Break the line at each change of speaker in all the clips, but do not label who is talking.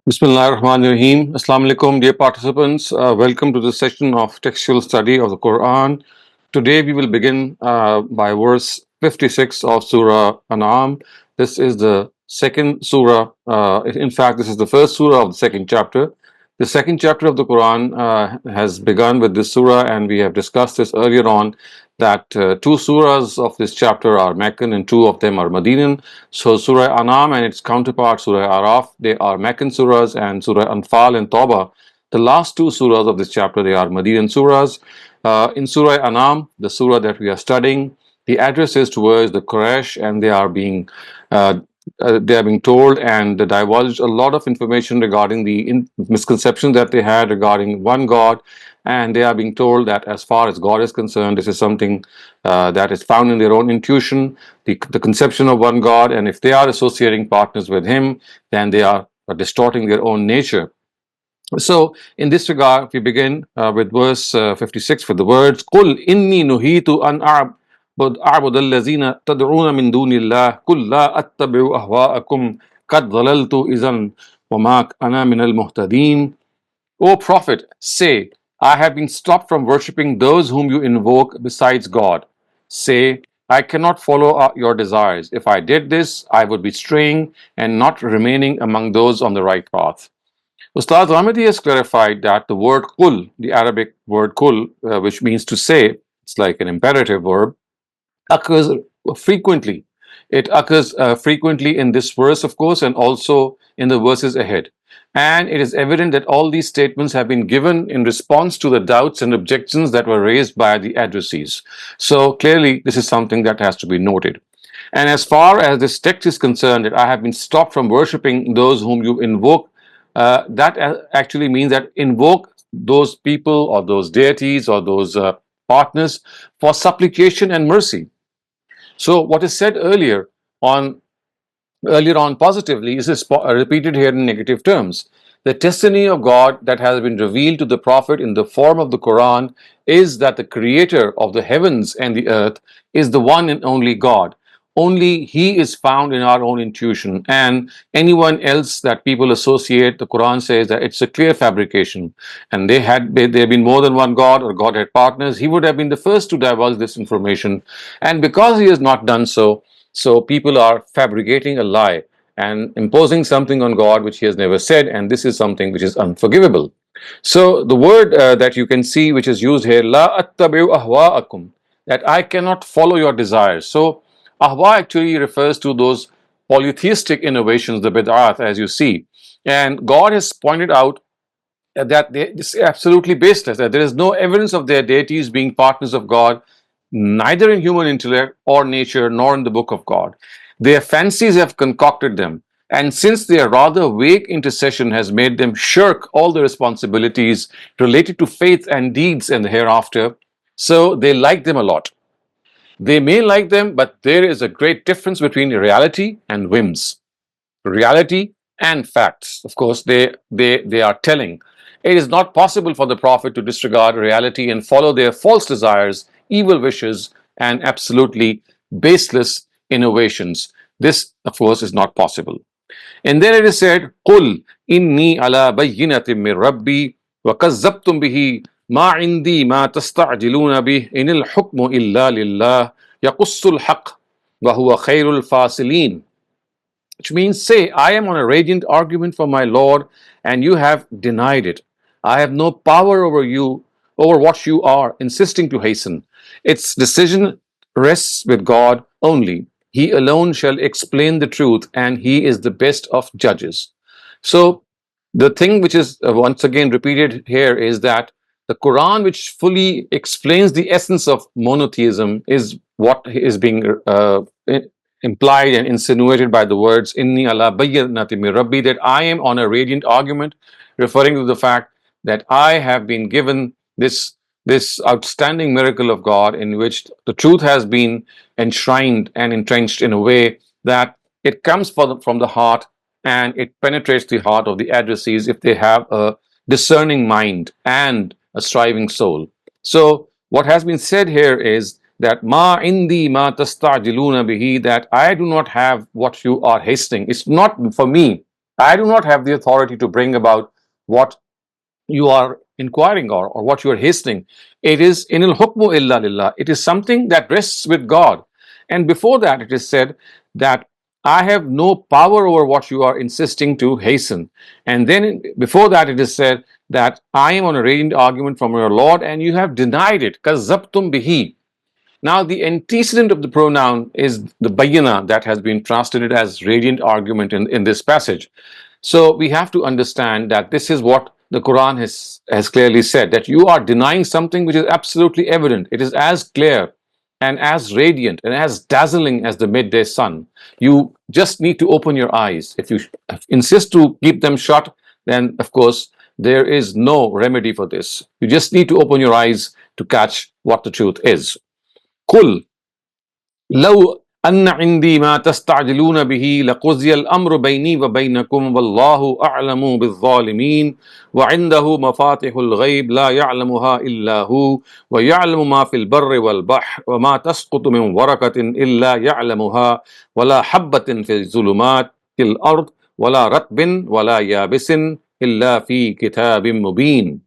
Bismillah ar-Rahman ar-Rahim. Assalamu alaikum, dear participants. Welcome to the session of Textual Study of the Quran. Today we will begin by verse 56 of Surah An'am. This is the second surah. In fact, this is the first surah of the second chapter. The second chapter of the Quran has begun with this surah, and we have discussed this earlier on that two surahs of this chapter are Meccan and two of them are Medinan. So Surah Anam and its counterpart Surah Araf, they are Meccan surahs, and Surah Anfal and Tawbah, the last two surahs of this chapter, they are Medinan surahs. In Surah Anam, the surah that we are studying, the address is towards the Quraysh, and uh, they are being told and divulged a lot of information regarding the misconceptions that they had regarding one God, and they are being told that as far as God is concerned, this is something that is found in their own intuition, the conception of one God, and if they are associating partners with Him, then they are distorting their own nature. So, in this regard, we begin with verse 56 with the words, قُلْ إِنِّي نُهِيتُ أَنْ أَعْبُدَ الَّذِينَ تَدْعُونَ مِن دُونِ اللَّهِ قُلْ لَا أَتَّبِعُ أَهْوَاءَكُمْ قَدْ ضَلَلْتُ إِذًا وَمَا أَنَا مِنَ الْمُهْتَدِينَ. O Prophet, say, I have been stopped from worshipping those whom you invoke besides God. Say, I cannot follow your desires. If I did this, I would be straying and not remaining among those on the right path. Ustad Ghamidi has clarified that the word kul, the Arabic word kul, which means to say, it's like an imperative verb, occurs frequently. It occurs frequently in this verse, of course, and also in the verses ahead. And it is evident that all these statements have been given in response to the doubts and objections that were raised by the addressees. So clearly, this is something that has to be noted. And as far as this text is concerned, that I have been stopped from worshipping those whom you invoke, that actually means that invoke those people or those deities or those partners for supplication and mercy. So what is said on earlier on positively is repeated here in negative terms. The testimony of God that has been revealed to the Prophet in the form of the Quran is that the creator of the heavens and the earth is the one and only God. Only He is found in our own intuition, and anyone else that people associate, the Quran says that it's a clear fabrication. And there had been more than one God, or God had partners, He would have been the first to divulge this information. And because He has not done so, so people are fabricating a lie and imposing something on God which He has never said, and this is something which is unforgivable. So the word that you can see which is used here, la attabi'u ahwa'akum, that I cannot follow your desires. So ahwa actually refers to those polytheistic innovations, the bid'at, as you see. And God has pointed out that this is absolutely baseless, that there is no evidence of their deities being partners of God, neither in human intellect or nature, nor in the book of God. Their fancies have concocted them, and since their rather vague intercession has made them shirk all the responsibilities related to faith and deeds in the hereafter, so they like them a lot. They may like them, but there is a great difference between reality and whims. Reality and facts. Of course, they are telling. It is not possible for the Prophet to disregard reality and follow their false desires, evil wishes, and absolutely baseless innovations. This, of course, is not possible. And then it is said, قُلْ إِنِّي عَلَى بَيِّنَةٍ مِّن رَبِّي وَكَذَّبْتُم بِهِ مَا عِندِي مَا تَسْتَعْجِلُونَ بِهِ إِنِ الْحُكْمُ إِلَّا لِلَّهِ يَقُصُّ الْحَقَّ وَهُوَ خَيْرُ الْفَاصِلِينَ. Which means, say, I am on a radiant argument from my Lord, and you have denied it. I have no power over you, over what you are insisting to hasten. Its decision rests with God only. He alone shall explain the truth, and He is the best of judges. So, the thing which is once again repeated here is that the Quran, which fully explains the essence of monotheism, is what is being implied and insinuated by the words inni ala bayyinatin min rabbi, that I am on a radiant argument, referring to the fact that I have been given this outstanding miracle of God, in which the truth has been enshrined and entrenched in a way that it comes from the heart, and it penetrates the heart of the addressees if they have a discerning mind and a striving soul. So what has been said here is that ma indi ma tastajiluna bihi, that I do not have what you are hastening. It's not for me. I do not have the authority to bring about what you are inquiring or what you are hastening. It is in al hukmu illa lillah. It is something that rests with God. And before that, it is said that I have no power over what you are insisting to hasten. And then before that, it is said that I am on a radiant argument from your Lord, and you have denied it. Kazzabtum bihi. Now, the antecedent of the pronoun is the bayana that has been translated as radiant argument in this passage. So we have to understand that this is what the Quran has clearly said, that you are denying something which is absolutely evident. It is as clear and as radiant and as dazzling as the midday sun. You just need to open your eyes. If you insist to keep them shut, then of course there is no remedy for this. You just need to open your eyes to catch what the truth is. قل لو أن عندي ما تستعجلون به لقضي الأمر بيني وبينكم والله أعلم بالظالمين وعنده مفاتح الغيب لا يعلمها إلا هو ويعلم ما في البر والبحر وما تسقط من ورقة إلا يعلمها ولا حبة في الظلمات في الأرض ولا رطب ولا يابس إلا في كتاب مبين.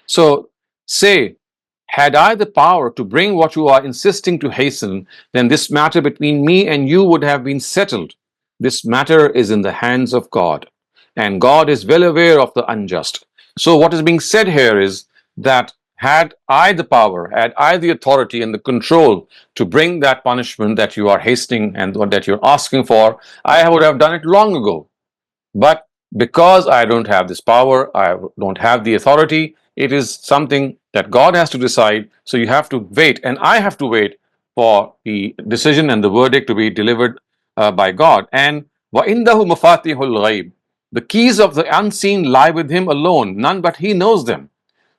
So say, had I the power to bring what you are insisting to hasten, then this matter between me and you would have been settled. This matter is in the hands of God, and God is well aware of the unjust. So, what is being said here is that had I the power, had I the authority and the control to bring that punishment that you are hastening and that you're asking for, I would have done it long ago. But because I don't have this power, I don't have the authority, it is something that God has to decide. So you have to wait, and I have to wait for the decision and the verdict to be delivered by God. And وَإِنْدَهُ مَفَاتِحُ الْغَيْبِ, the keys of the unseen lie with Him alone, none but He knows them.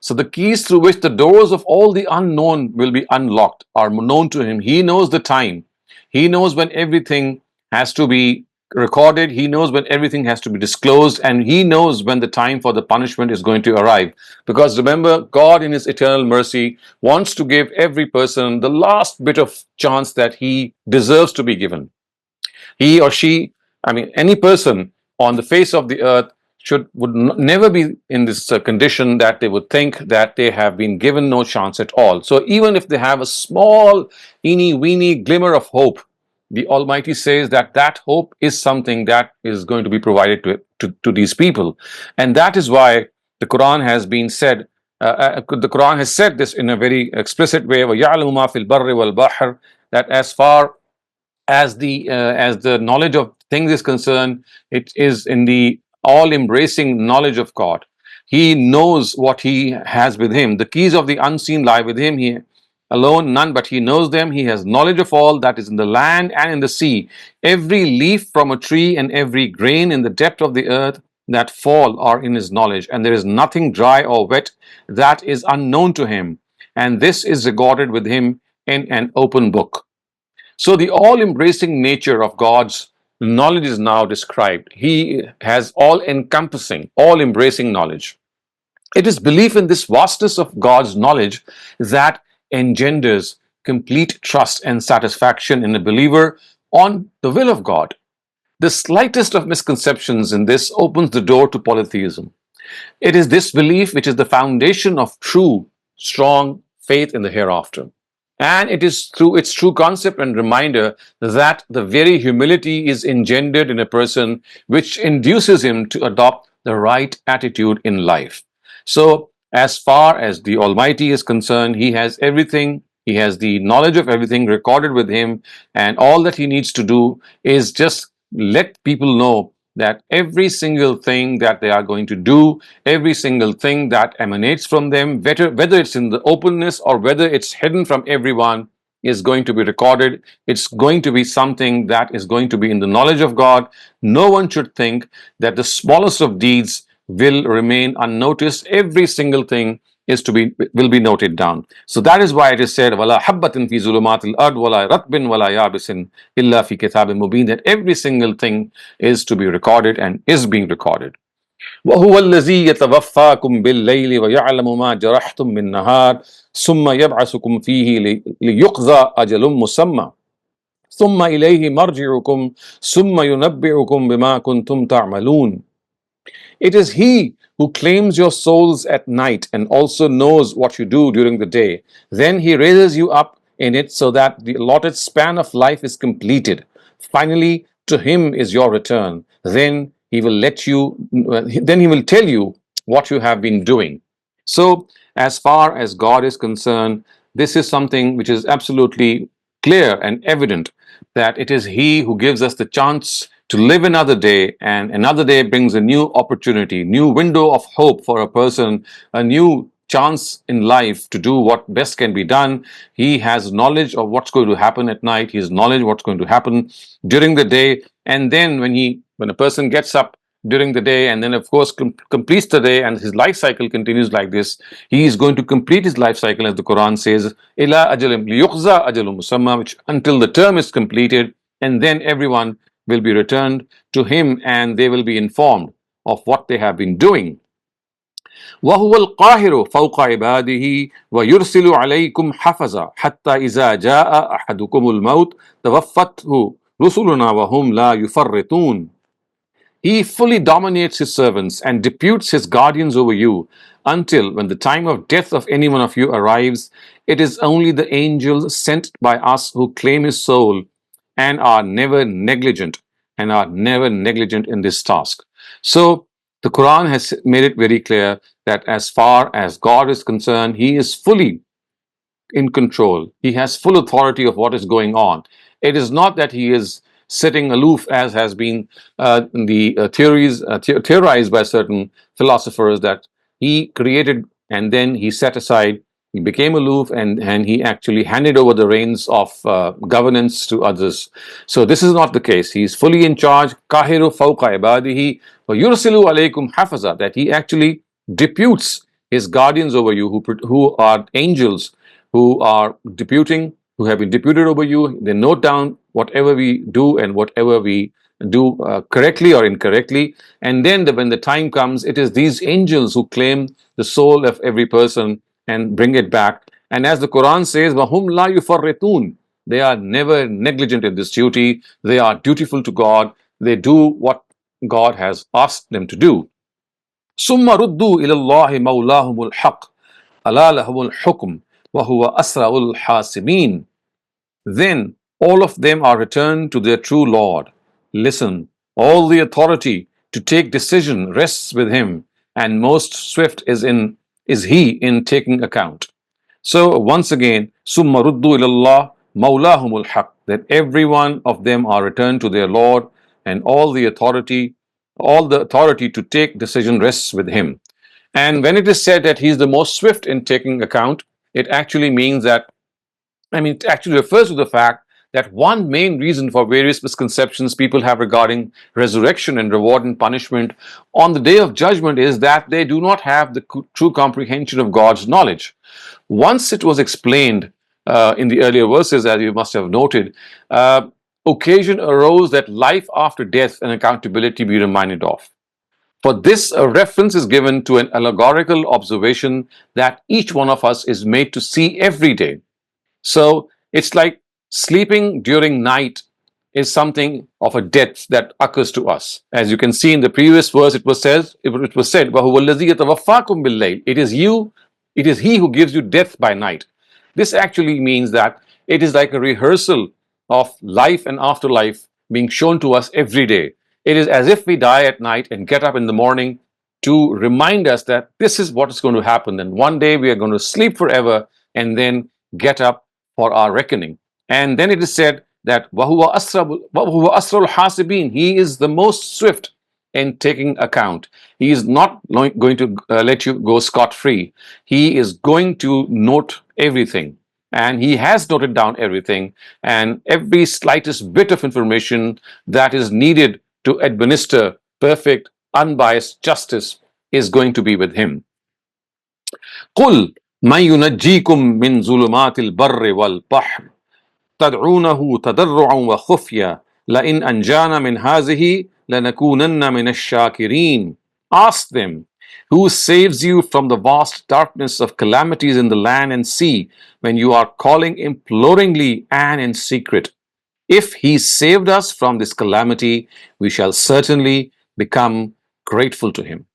So the keys through which the doors of all the unknown will be unlocked are known to Him. He knows the time. He knows when everything has to be recorded. He knows when everything has to be disclosed, and He knows when the time for the punishment is going to arrive. Because remember, God in His eternal mercy wants to give every person the last bit of chance that he deserves to be given. He or she, I mean, any person on the face of the earth would never be in this condition that they would think that they have been given no chance at all. So even if they have a small, eeny weeny glimmer of hope, the Almighty says that that hope is something that is going to be provided to these people. And that is why the Quran has been said, the Quran has said this in a very explicit way, وَيَعْلَمُ مَا فِي الْبَرِّ وَالْبَحْرِ, that as far as the knowledge of things is concerned, it is in the all-embracing knowledge of God. He knows what He has with Him. The keys of the unseen lie with Him. He alone, none but He knows them. He has knowledge of all that is in the land and in the sea. Every leaf from a tree and every grain in the depth of the earth that fall are in His knowledge, and there is nothing dry or wet that is unknown to Him. And this is recorded with Him in an open book. So the all-embracing nature of God's knowledge is now described. He has all-encompassing, all-embracing knowledge. It is belief in this vastness of God's knowledge that engenders complete trust and satisfaction in a believer on the will of God. The slightest of misconceptions in this opens the door to polytheism. It is this belief which is the foundation of true, strong faith in the hereafter. And it is through its true concept and reminder that the very humility is engendered in a person which induces him to adopt the right attitude in life. So, as far as the Almighty is concerned, He has everything. He has the knowledge of everything recorded with Him, and all that He needs to do is just let people know that every single thing that they are going to do, every single thing that emanates from them, whether it's in the openness or whether it's hidden from everyone, is going to be recorded. It's going to be something that is going to be in the knowledge of God. No one should think that the smallest of deeds will remain unnoticed. Every single thing will be noted down. So that is why it is said, "Wala habbatin fi zulumatil ard, wala ratbin, wala yabisin, illa fi kitabin mubin," that every single thing is to be recorded and is being recorded. وَهُوَ الَّذِي يَتَوَفَّاكُمْ بِاللَّيْلِ وَيَعْلَمُ مَا جَرَحْتُم مِّن نَّهَارٍ ثُمَّ يَبْعَثُكُمْ فِيهِ لِيُقْضَىٰ أَجَلٌ مُّسَمًّى. ثم إليه مرجعكم ثم ينبئكم بما كنتم تعملون. It is He who claims your souls at night and also knows what you do during the day. Then He raises you up in it so that the allotted span of life is completed. Finally, to Him is your return. Then He will tell you what you have been doing. So, as far as God is concerned, this is something which is absolutely clear and evident that it is He who gives us the chance to live another day, and another day brings a new opportunity, new window of hope for a person, a new chance in life to do what best can be done. He has knowledge of what's going to happen at night. He has knowledge of what's going to happen during the day, and then when a person gets up during the day and then of course completes the day and his life cycle continues like this, he is going to complete his life cycle, as the Quran says, ila ajalim liyuqza ajalum musamma, which until the term is completed, and then everyone will be returned to him and they will be informed of what they have been doing. وهو القاهر فوق عباده ويرسل عليكم حفظا حتى إذا جاء أحدكم الموت توفته رسلنا وهم لا يفرطون. He fully dominates his servants and deputes his guardians over you until when the time of death of any one of you arrives, it is only the angels sent by us who claim his soul and are never negligent in this task. So the Quran has made it very clear that as far as God is concerned, He is fully in control. He has full authority of what is going on. It is not that He is sitting aloof, as has been theorized by certain philosophers, that He created and then He set aside, He became aloof, and He actually handed over the reins of governance to others. So this is not the case. He is fully in charge. Kahiru fawqa ibadihi wa yursilu alaykum hafaza, that He actually deputes His guardians over you, who are angels, who are who have been deputed over you. They note down whatever we do and whatever we do correctly or incorrectly. And then when the time comes, it is these angels who claim the soul of every person and bring it back. And as the Quran says, وَهُمْ لَا يُفَرِّطُونَ, they are never negligent in this duty. They are dutiful to God. They do what God has asked them to do. ثُمَّ رُدُّوا إِلَى اللَّهِ مَوْلَاهُمُ الْحَقِّ أَلَا لَهُمُ الْحُكْمُ وَهُوَ أَسْرَعُ الْحَاسِبِينَ. Then all of them are returned to their true Lord. Listen, all the authority to take decision rests with Him, and most swift is He in taking account. So once again, summa ruddu ilallah mawlahumul haq, that every one of them are returned to their Lord, and all the authority to take decision rests with Him. And when it is said that He is the most swift in taking account, it actually means that, it actually refers to the fact that one main reason for various misconceptions people have regarding resurrection and reward and punishment on the day of judgment is that they do not have the true comprehension of God's knowledge. Once it was explained in the earlier verses, as you must have noted, occasion arose that life after death and accountability be reminded of. For this, a reference is given to an allegorical observation that each one of us is made to see every day. So it's like sleeping during night is something of a death that occurs to us. As you can see in the previous verse, it was said, وَهُوَ الَّذِي يَتَوَفَّاكُم بِاللَّيْلِ. It is He who gives you death by night. This actually means that it is like a rehearsal of life and afterlife being shown to us every day. It is as if we die at night and get up in the morning to remind us that this is what is going to happen. And one day we are going to sleep forever and then get up for our reckoning. And then it is said that وَهُوَ أَسْرَعُ الْحَاسِبِينَ, He is the most swift in taking account. He is not going to let you go scot-free. He is going to note everything. And He has noted down everything, and every slightest bit of information that is needed to administer perfect, unbiased justice is going to be with Him. قُلْ مَنْ يُنَجِّيكُمْ مِنْ ظُلُمَاتِ الْبَرِّ وَالْبَحْرِ تدعونه تضرعا وخفيا لئن أنجانا من هذه لنكونن من الشاكرين. Ask them, who saves you from the vast darkness of calamities in the land and sea when you are calling imploringly and in secret? If he saved us from this calamity, we shall certainly become grateful to him.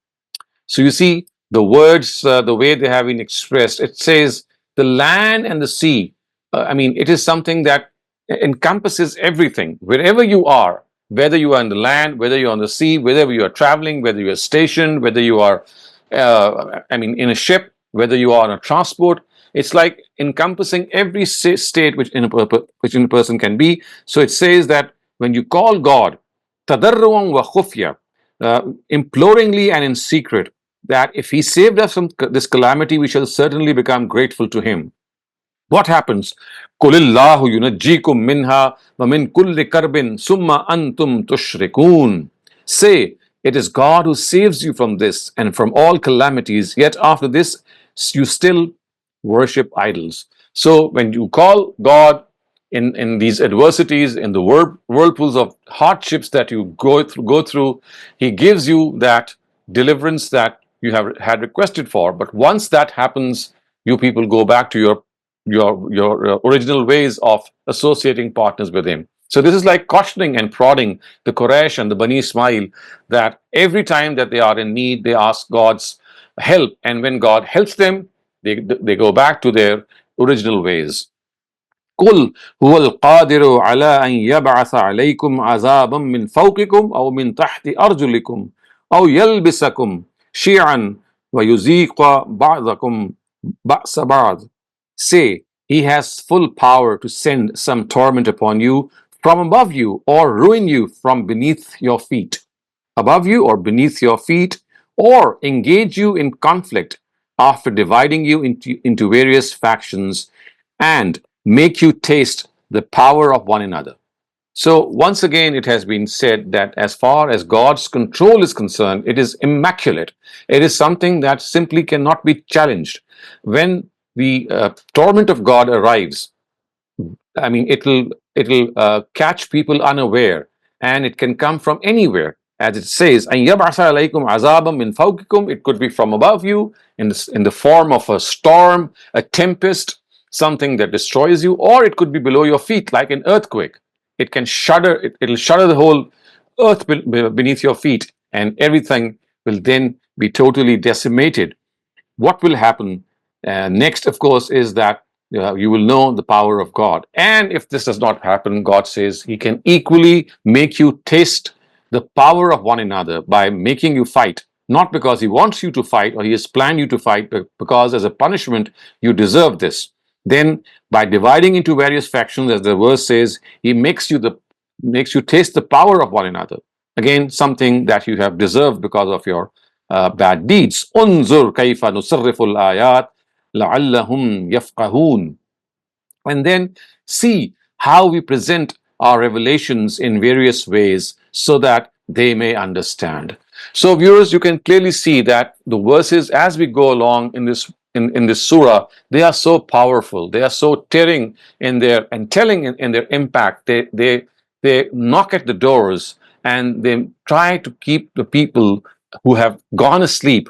So you see, the words, the way they have been expressed, it says the land and the sea. I mean, it is something that encompasses everything. Wherever you are, whether you are in the land, whether you're on the sea, whether you are traveling, whether you are stationed, whether you are, in a ship, whether you are on a transport, it's like encompassing every state which in a person can be. So it says that when you call God, tadarruan wa khufya, imploringly and in secret, that if he saved us from this calamity, we shall certainly become grateful to him. What happens? Kulillahu yunajjikum minha wa min kulli karbin summa antum tushrikun. Say, it is God who saves you from this and from all calamities, yet after this you still worship idols. So when you call God in these adversities, in the whirlpools of hardships that you go through, he gives you that deliverance that you have had requested for. But once that happens, you people go back to your original ways of associating partners with him. So this is like cautioning and prodding the Quraysh and the Bani Ismail that every time that they are in need, they ask God's help, and when God helps them, they go back to their original ways. قل هو القادر على أن يبعث عليكم عذابا من فوقكم أو من تحت أرجلكم أو يلبسكم شيعا ويذيق بعضكم بأس بعض. Say, he has full power to send some torment upon you from above you or ruin you from beneath your feet, above you or beneath your feet, or engage you in conflict after dividing you into various factions and make you taste the power of one another. So, once again, it has been said that as far as God's control is concerned, it is immaculate. It is something that simply cannot be challenged. When the torment of God arrives, I mean, it'll catch people unaware, and it can come from anywhere. As it says, "أَن يَبْعَثَ عَلَيْكُمْ عَذَابًا مِنْ فَوْقِكُمْ." It could be from above you, in the form of a storm, a tempest, something that destroys you, or it could be below your feet, like an earthquake. It can shudder. It'll shudder the whole earth beneath your feet, and everything will then be totally decimated. What will happen next, of course, is that you will know the power of God. And if this does not happen, God says he can equally make you taste the power of one another by making you fight, not because he wants you to fight or he has planned you to fight, but because as a punishment you deserve this. Then, by dividing into various factions, as the verse says, he makes you taste the power of one another. Again, something that you have deserved because of your bad deeds. انظر كيف نصرف الآيات لعلهم يفقهون. And then see how we present our revelations in various ways so that they may understand. So, viewers, you can clearly see that the verses as we go along in this surah, they are so powerful, they are so tearing in their and telling in their impact. They knock at the doors and they try to keep the people who have gone asleep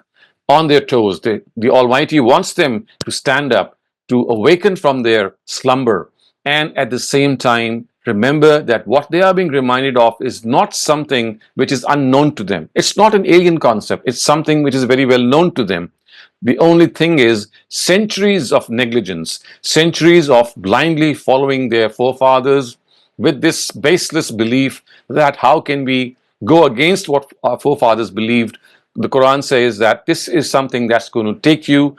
on their toes. The Almighty wants them to stand up, to awaken from their slumber, and at the same time remember that what they are being reminded of is not something which is unknown to them. It's not an alien concept, it's something which is very well known to them. The only thing is centuries of negligence, centuries of blindly following their forefathers with this baseless belief that how can we go against what our forefathers believed. The Quran says that this is something that's going to take you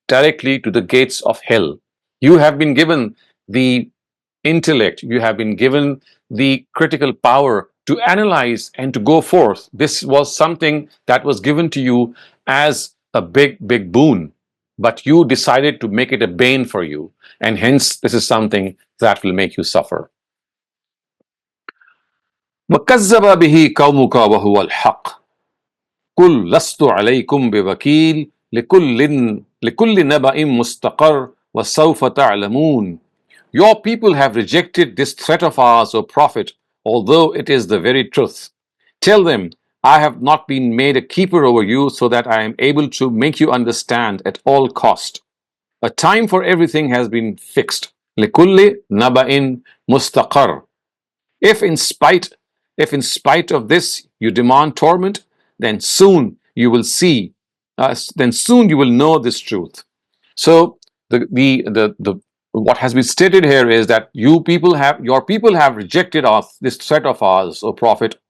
directly to the gates of hell. You have been given the intellect, you have been given the critical power to analyze and to go forth. This was something that was given to you as a big boon, but you decided to make it a bane for you, and hence this is something that will make you suffer. وَكَذَّبَ بِهِ قَوْمُكَ وَهُوَ الْحَقُّ قُلْ لَسْتُ عَلَيْكُمْ بِوَكِيلٍ لِكُلِّ نَبَإٍ مُسْتَقَرٍّ وَسَوْفَ تَعْلَمُونَ. Your people have rejected this threat of ours, O Prophet, although it is the very truth. Tell them, I have not been made a keeper over you so that I am able to make you understand at all cost. A time for everything has been fixed. لِكُلِّ نَبَإٍ مُسْتَقَرٍّ. If in spite, if in spite of this you demand torment, then soon you will see, then soon you will know this truth. So the what has been stated here is that your people have rejected us, this threat of ours, O Prophet,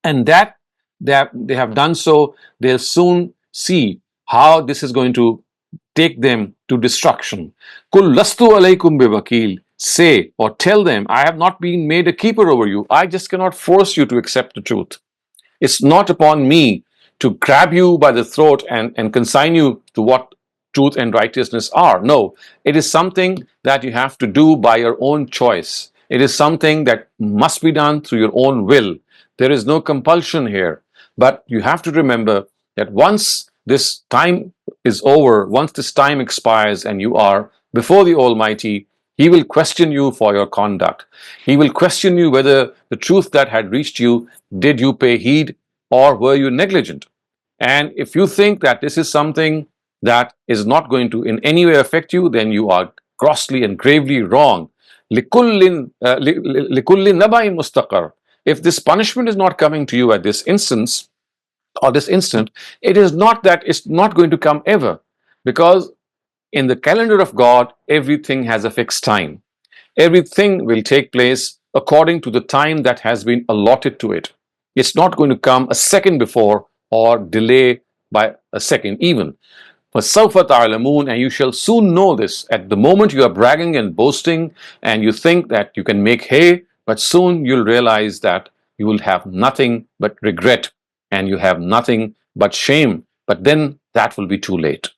and that they have done so, they'll soon see how this is going to take them to destruction. Kul lastu alaykum biwakil. Say or tell them, I have not been made a keeper over you. I just cannot force you to accept the truth. It's not upon me to grab you by the throat and consign you to what truth and righteousness are. No, it is something that you have to do by your own choice. It is something that must be done through your own will. There is no compulsion here. But you have to remember that once this time is over, once this time expires and you are before the Almighty, He will question you for your conduct. He will question you whether the truth that had reached you, did you pay heed or were you negligent? And if you think that this is something that is not going to in any way affect you, then you are grossly and gravely wrong. لِكُلِّ نَبَإٍ مُسْتَقَرٍ. If this punishment is not coming to you at this instance or this instant, it is not that it's not going to come ever, because in the calendar of God, everything has a fixed time. Everything will take place according to the time that has been allotted to it. It's not going to come a second before or delay by a second even. فَسَوْفَ تَعْلَمُونَ, and you shall soon know this. At the moment you are bragging and boasting and you think that you can make hay, but soon you'll realize that you will have nothing but regret and you have nothing but shame. But then that will be too late.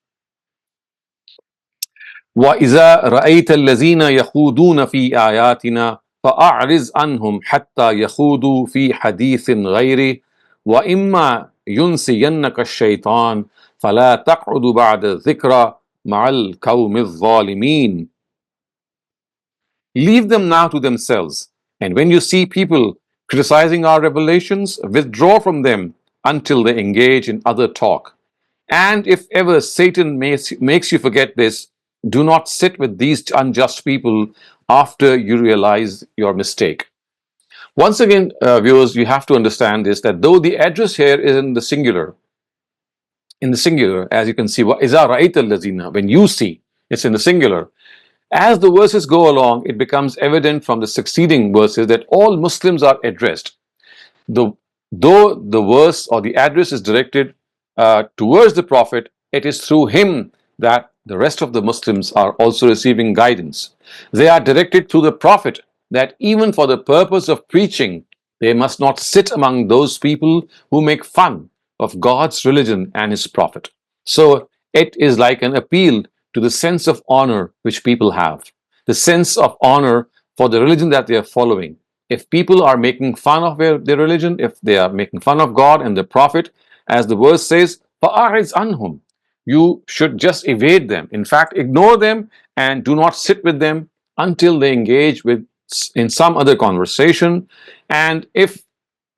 وَإِذَا رَأَيْتَ الَّذِينَ يَخُوضُونَ فِي آيَاتِنَا فَأَعْرِضْ عَنْهُمْ حَتَّى يَخُوضُوا فِي حَدِيثٍ غَيْرِهِ وَإِمَّا يُنْسِيَنَّكَ الشَّيْطَانُ فَلَا تَقْعُدْ بَعْدَ الذِّكْرَى مَعَ الْقَوْمِ الظَّالِمِينَ. Leave them now to themselves, and when you see people criticizing our revelations, withdraw from them until they engage in other talk. And if ever Satan makes you forget this, do not sit with these unjust people after you realize your mistake. Once again, viewers, you have to understand this, that though the address here is in the singular, as you can see, وَإِذَا رَأَيْتَ الَّذِينَ, when you see, it's in the singular. As the verses go along, it becomes evident from the succeeding verses that all Muslims are addressed. Though the verse or the address is directed towards the Prophet, it is through him that the rest of the Muslims are also receiving guidance. They are directed to the Prophet that even for the purpose of preaching, they must not sit among those people who make fun of God's religion and His Prophet. So it is like an appeal to the sense of honor which people have, the sense of honor for the religion that they are following. If people are making fun of their religion, if they are making fun of God and the Prophet, as the verse says, فَأَعْرِضْ عَنْهُمْ, you should just evade them. In fact, ignore them and do not sit with them until they engage in some other conversation. And if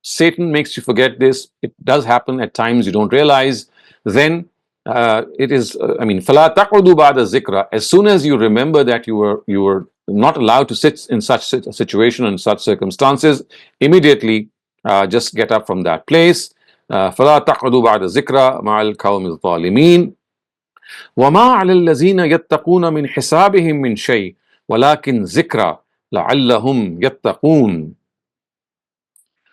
Satan makes you forget this, it does happen at times, you don't realize, then it is, فَلَا تَقْعُدُوا بَعْدَ الذِّكْرَى. As soon as you remember that you were not allowed to sit in such a situation and such circumstances, immediately just get up from that place. فَلَا تَقْعُدُوا بَعْدَ الذِّكْرَى مَعَ الْقَوْمِ الظَّالِمِينَ وَمَا عَلَى الَّذِينَ يَتَّقُونَ مِنْ حِسَابِهِمْ مِنْ شَيْءٍ وَلَكِنْ ذِكْرَى لَعَلَّهُمْ يَتَّقُونَ.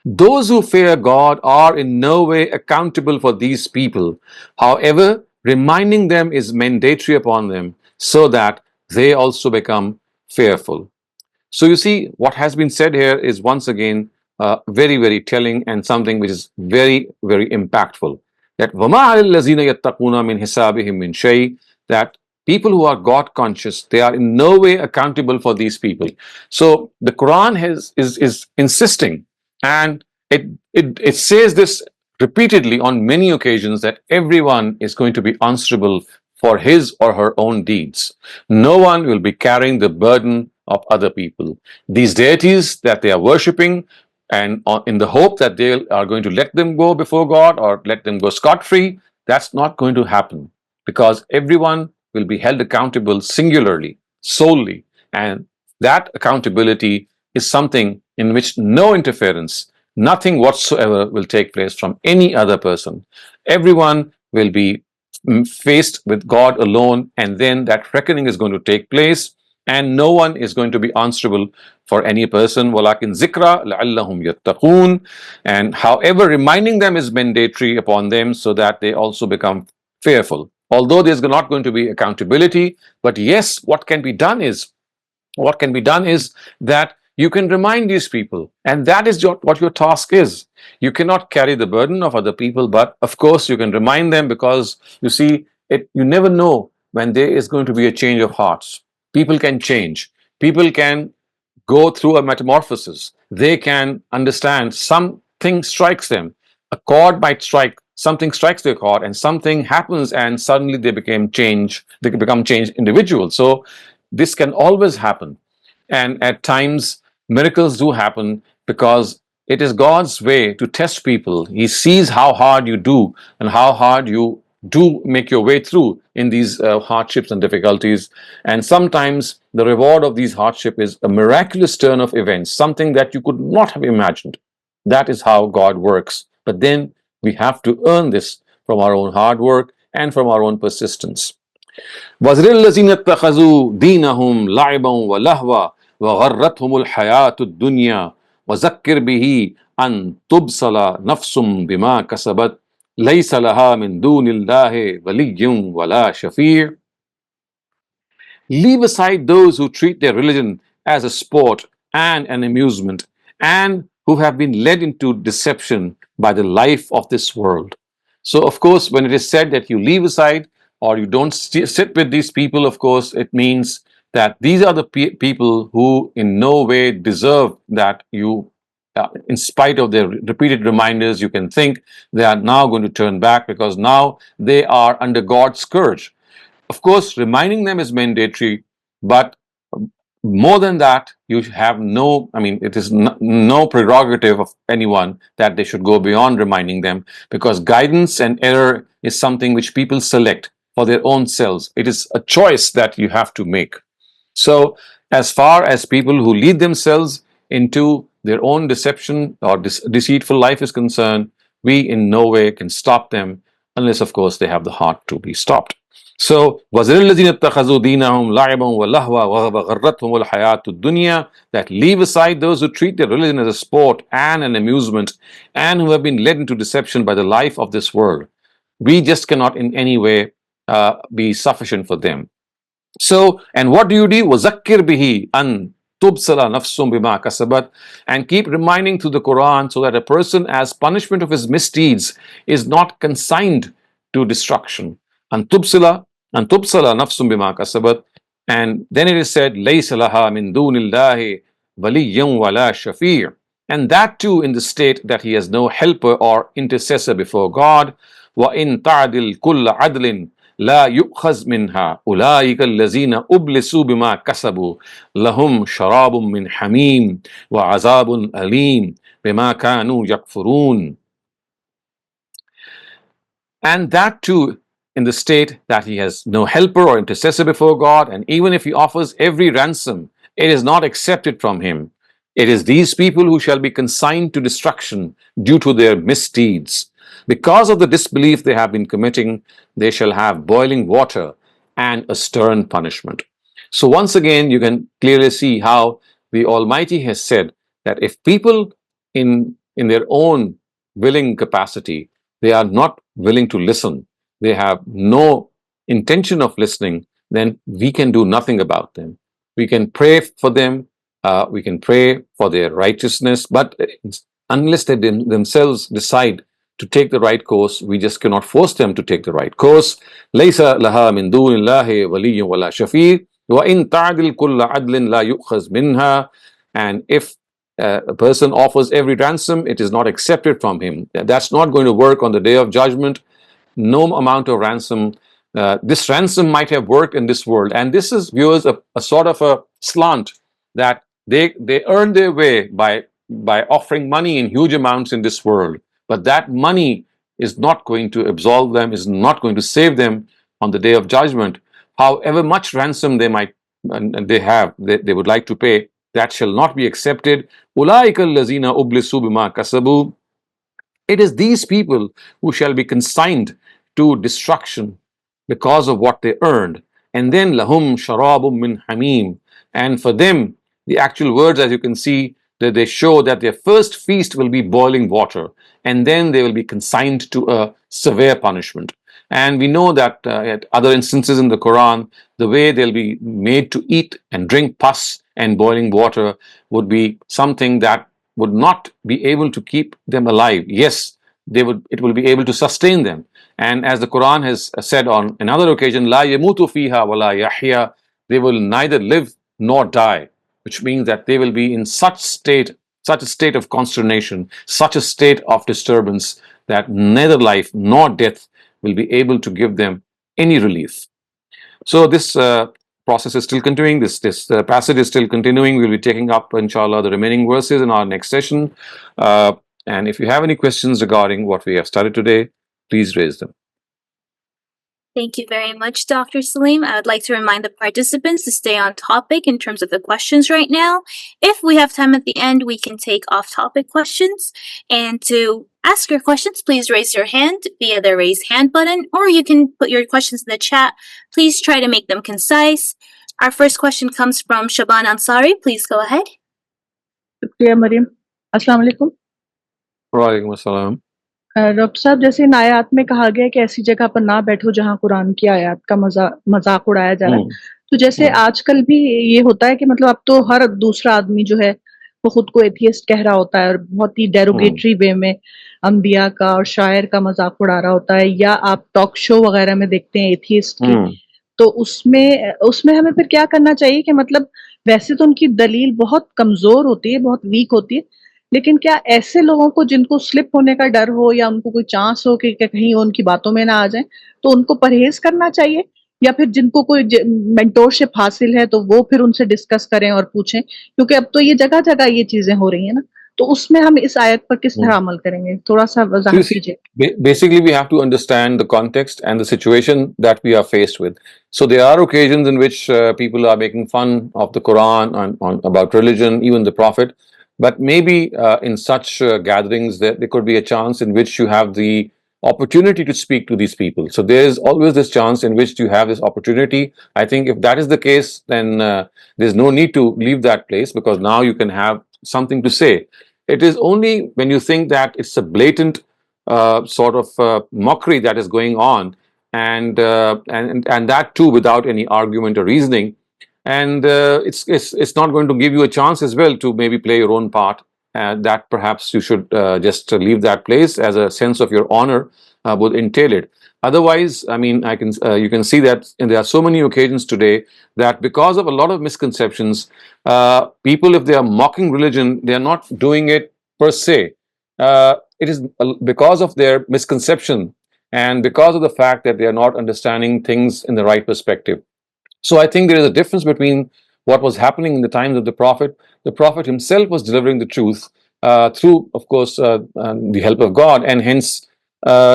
Those who fear God are in no way accountable for these people. However, reminding them is mandatory upon them so that they also become fearful. So you see, what has been said here is once again very, very telling and something which is very, very impactful. That وَمَا عَلَى الَّذِينَ يَتَّقُونَ مِنْ حِسَابِهِمْ مِنْ شَيْءٍ, that people who are God conscious, they are in no way accountable for these people. So the Quran is insisting, and it says this repeatedly on many occasions, that everyone is going to be answerable for his or her own deeds. No one will be carrying the burden of other people. These deities that they are worshipping, and in the hope that they are going to let them go before God or let them go scot-free, that's not going to happen, because everyone will be held accountable singularly, solely, and that accountability is something in which no interference, nothing whatsoever will take place from any other person. Everyone will be faced with God alone, and then that reckoning is going to take place, and no one is going to be answerable for any person. وَلَكِنْ ذِكْرَى لَعَلَّهُمْ يَتَّقُونَ. And however, reminding them is mandatory upon them so that they also become fearful. Although there's not going to be accountability, but yes, what can be done is that you can remind these people, and that is what your task is. You cannot carry the burden of other people, but of course you can remind them, because you see, you never know when there is going to be a change of hearts. People can change. People can go through a metamorphosis. They can understand something strikes them. A chord might strike, something strikes their chord, and something happens, and suddenly they become changed individuals. So this can always happen. And at times, miracles do happen because it is God's way to test people. He sees how hard you do and how hard you do make your way through in these hardships and difficulties. And sometimes the reward of these hardships is a miraculous turn of events, something that you could not have imagined. That is how God works. But then we have to earn this from our own hard work and from our own persistence. وَذَرِ الَّذِينَ اتَّخَذُوا دِينَهُمْ لَعِبًا وَلَهْوًا وَغَرَّتْهُمُ الْحَيَاةُ الدُّنْيَا وَذَكِّرْ بِهِ أَنْ تُبْصَلَ نَفْسٌ بِمَا كَسَبَتْ لَيْسَ لَهَا مِنْ دُونِ اللَّهِ وَلِيٌّ وَلَا شَفِيعٌ. Leave aside those who treat their religion as a sport and an amusement, and who have been led into deception by the life of this world. So, of course, when it is said that you leave aside or you don't sit with these people, of course, it means that these are the people who in no way deserve that you, in spite of their repeated reminders, you can think they are now going to turn back, because now they are under God's scourge. Of course, reminding them is mandatory, but more than that, you have no, I mean, it is no prerogative of anyone that they should go beyond reminding them, because guidance and error is something which people select for their own selves. It is a choice that you have to make. So, as far as people who lead themselves into their own deception or deceitful life is concerned, we in no way can stop them, unless, of course, they have the heart to be stopped. So, وَذَرِ الَّذِينَ اتَّخَذُوا دِينَهُمْ لَعِبًا وَلَهْوًا وَغَرَّتْهُمُ الْحَيَاةُ الدُّنْيَا, that leave aside those who treat their religion as a sport and an amusement, and who have been led into deception by the life of this world. We just cannot in any way be sufficient for them. So, and what do? وَذَكِّرْ بِهِ أَن تُبْصَلَ نَفْسٌ بِمَا كَسَبَتْ, and keep reminding through the Qur'an, so that a person, as punishment of his misdeeds, is not consigned to destruction. أَن تُبْصَلَ نَفْسٌ بِمَا كَسَبَتْ. And then it is said, لَيْسَ لَهَا مِن دُونِ اللَّهِ وَلِيٌّ وَلَا شَفِيعٌ. And that too in the state that he has no helper or intercessor before God. وَإِن تَعْدِلْ كُلَّ عَدْلٍ لا يؤخذ منها أولئك الذين أبلسوا بما كسبوا لهم شراب من حميم وعذاب أليم بما كانوا يكفرون. And that too in the state that he has no helper or intercessor before God, and even if he offers every ransom, it is not accepted from him. It is these people who shall be consigned to destruction due to their misdeeds. Because of the disbelief they have been committing, they shall have boiling water and a stern punishment. So once again, you can clearly see how the Almighty has said that if people in their own willing capacity, they are not willing to listen, they have no intention of listening, then we can do nothing about them. We can pray for them, we can pray for their righteousness, but unless they themselves decide to take the right course, we just cannot force them to take the right course. لَيْسَ لَهَا مِن دُونِ اللَّهِ وَلِيٌّ وَلَا شَفِيعٌ وَإِن تَعْدِلْ كُلَّ عَدْلٍ لَا يُؤْخَذْ مِنْهَا. And if a person offers every ransom, it is not accepted from him. That's not going to work on the day of judgment. No amount of ransom. This ransom might have worked in this world, and this is, viewers, a sort of a slant that they earn their way by offering money in huge amounts in this world. But that money is not going to absolve them, is not going to save them on the day of judgment. However much ransom they might they would like to pay, that shall not be accepted. أُولَٰئِكَ الَّذِينَ أُبْلِسُوا بِمَا كَسَبُوا. It is these people who shall be consigned to destruction because of what they earned. And then lahum sharabum min hamim. And for them, the actual words, as you can see, that they show that their first feast will be boiling water, and then they will be consigned to a severe punishment. And we know that at other instances in the Quran, the way they'll be made to eat and drink pus and boiling water would be something that would not be able to keep them alive. Yes, it will be able to sustain them. And as the Quran has said on another occasion, La yamutu fiha wa la yahya, they will neither live nor die, which means that they will be in such a state of consternation, such a state of disturbance, that neither life nor death will be able to give them any relief. So this process is still continuing. This passage is still continuing. We'll be taking up, inshallah, the remaining verses in our next session. And if you have any questions regarding what we have studied today, please raise them.
Thank you very much, Dr. Saleem. I would like to remind the participants to stay on topic in terms of the questions right now. If we have time at the end, we can take off-topic questions. And to ask your questions, please raise your hand via the raise hand button, or you can put your questions in the chat. Please try to make them concise. Our first question comes from Shaban Ansari. Please go ahead.
शुक्रिया मरियम। अस्सलाम वालेकुम।
वालेकुम अस्सलाम।
Doctor साहब, जैसे इन आयात में कहा गया कि ऐसी जगह पर ना बैठो जहां कुरान की आयत का मजाक उड़ाया जा रहा है, तो जैसे आजकल भी ये होता है कि मतलब अब तो हर दूसरा आदमी जो है वो खुद को एथियस्ट कह रहा होता है और बहुत ही डेरोगेटरी वे में अंबिया का और शायर का मजाक उड़ा रहा होता है, या आप टॉक शो वगैरह में देखते हैं एथियस्ट की, तो उसमें हमें फिर क्या करना चाहिए कि मतलब वैसे तो उनकी दलील बहुत कमजोर होती है, बहुत वीक होती है, लेकिन क्या ऐसे लोगों को जिनको स्लिप होने का डर हो या उनको कोई चांस हो कि कहीं उनकी बातों में ना आ जाए, तो उनको परहेज करना चाहिए, या फिर जिनको कोई मेंटोरशिप हासिल है तो वो फिर उनसे डिस्कस करें और पूछें, क्योंकि अब तो ये जगह जगह ये चीजें हो रही है ना, तो उसमें हम इस आयत पर किस तरह अमल करेंगे, थोड़ा सा वजाहत कीजिए।
Basically, we have to understand the context and the situation that we are faced with. So there are occasions in which people are making fun of the Quran and about religion, even the Prophet. But maybe in such gatherings, there could be a chance in which you have the opportunity to speak to these people. So there is always this chance in which you have this opportunity. I think if that is the case, then there's no need to leave that place, because now you can have something to say. It is only when you think that it's a blatant sort of mockery that is going on, and that too without any argument or reasoning, and it's not going to give you a chance as well to maybe play your own part, that perhaps you should just leave that place, as a sense of your honor would entail it. Otherwise, I mean, you can see that there are so many occasions today that because of a lot of misconceptions, people, if they are mocking religion, they are not doing it per se. It is because of their misconception and because of the fact that they are not understanding things in the right perspective. So I think there is a difference between what was happening in the times of the Prophet. The Prophet himself was delivering the truth through, of course, the help of God, and hence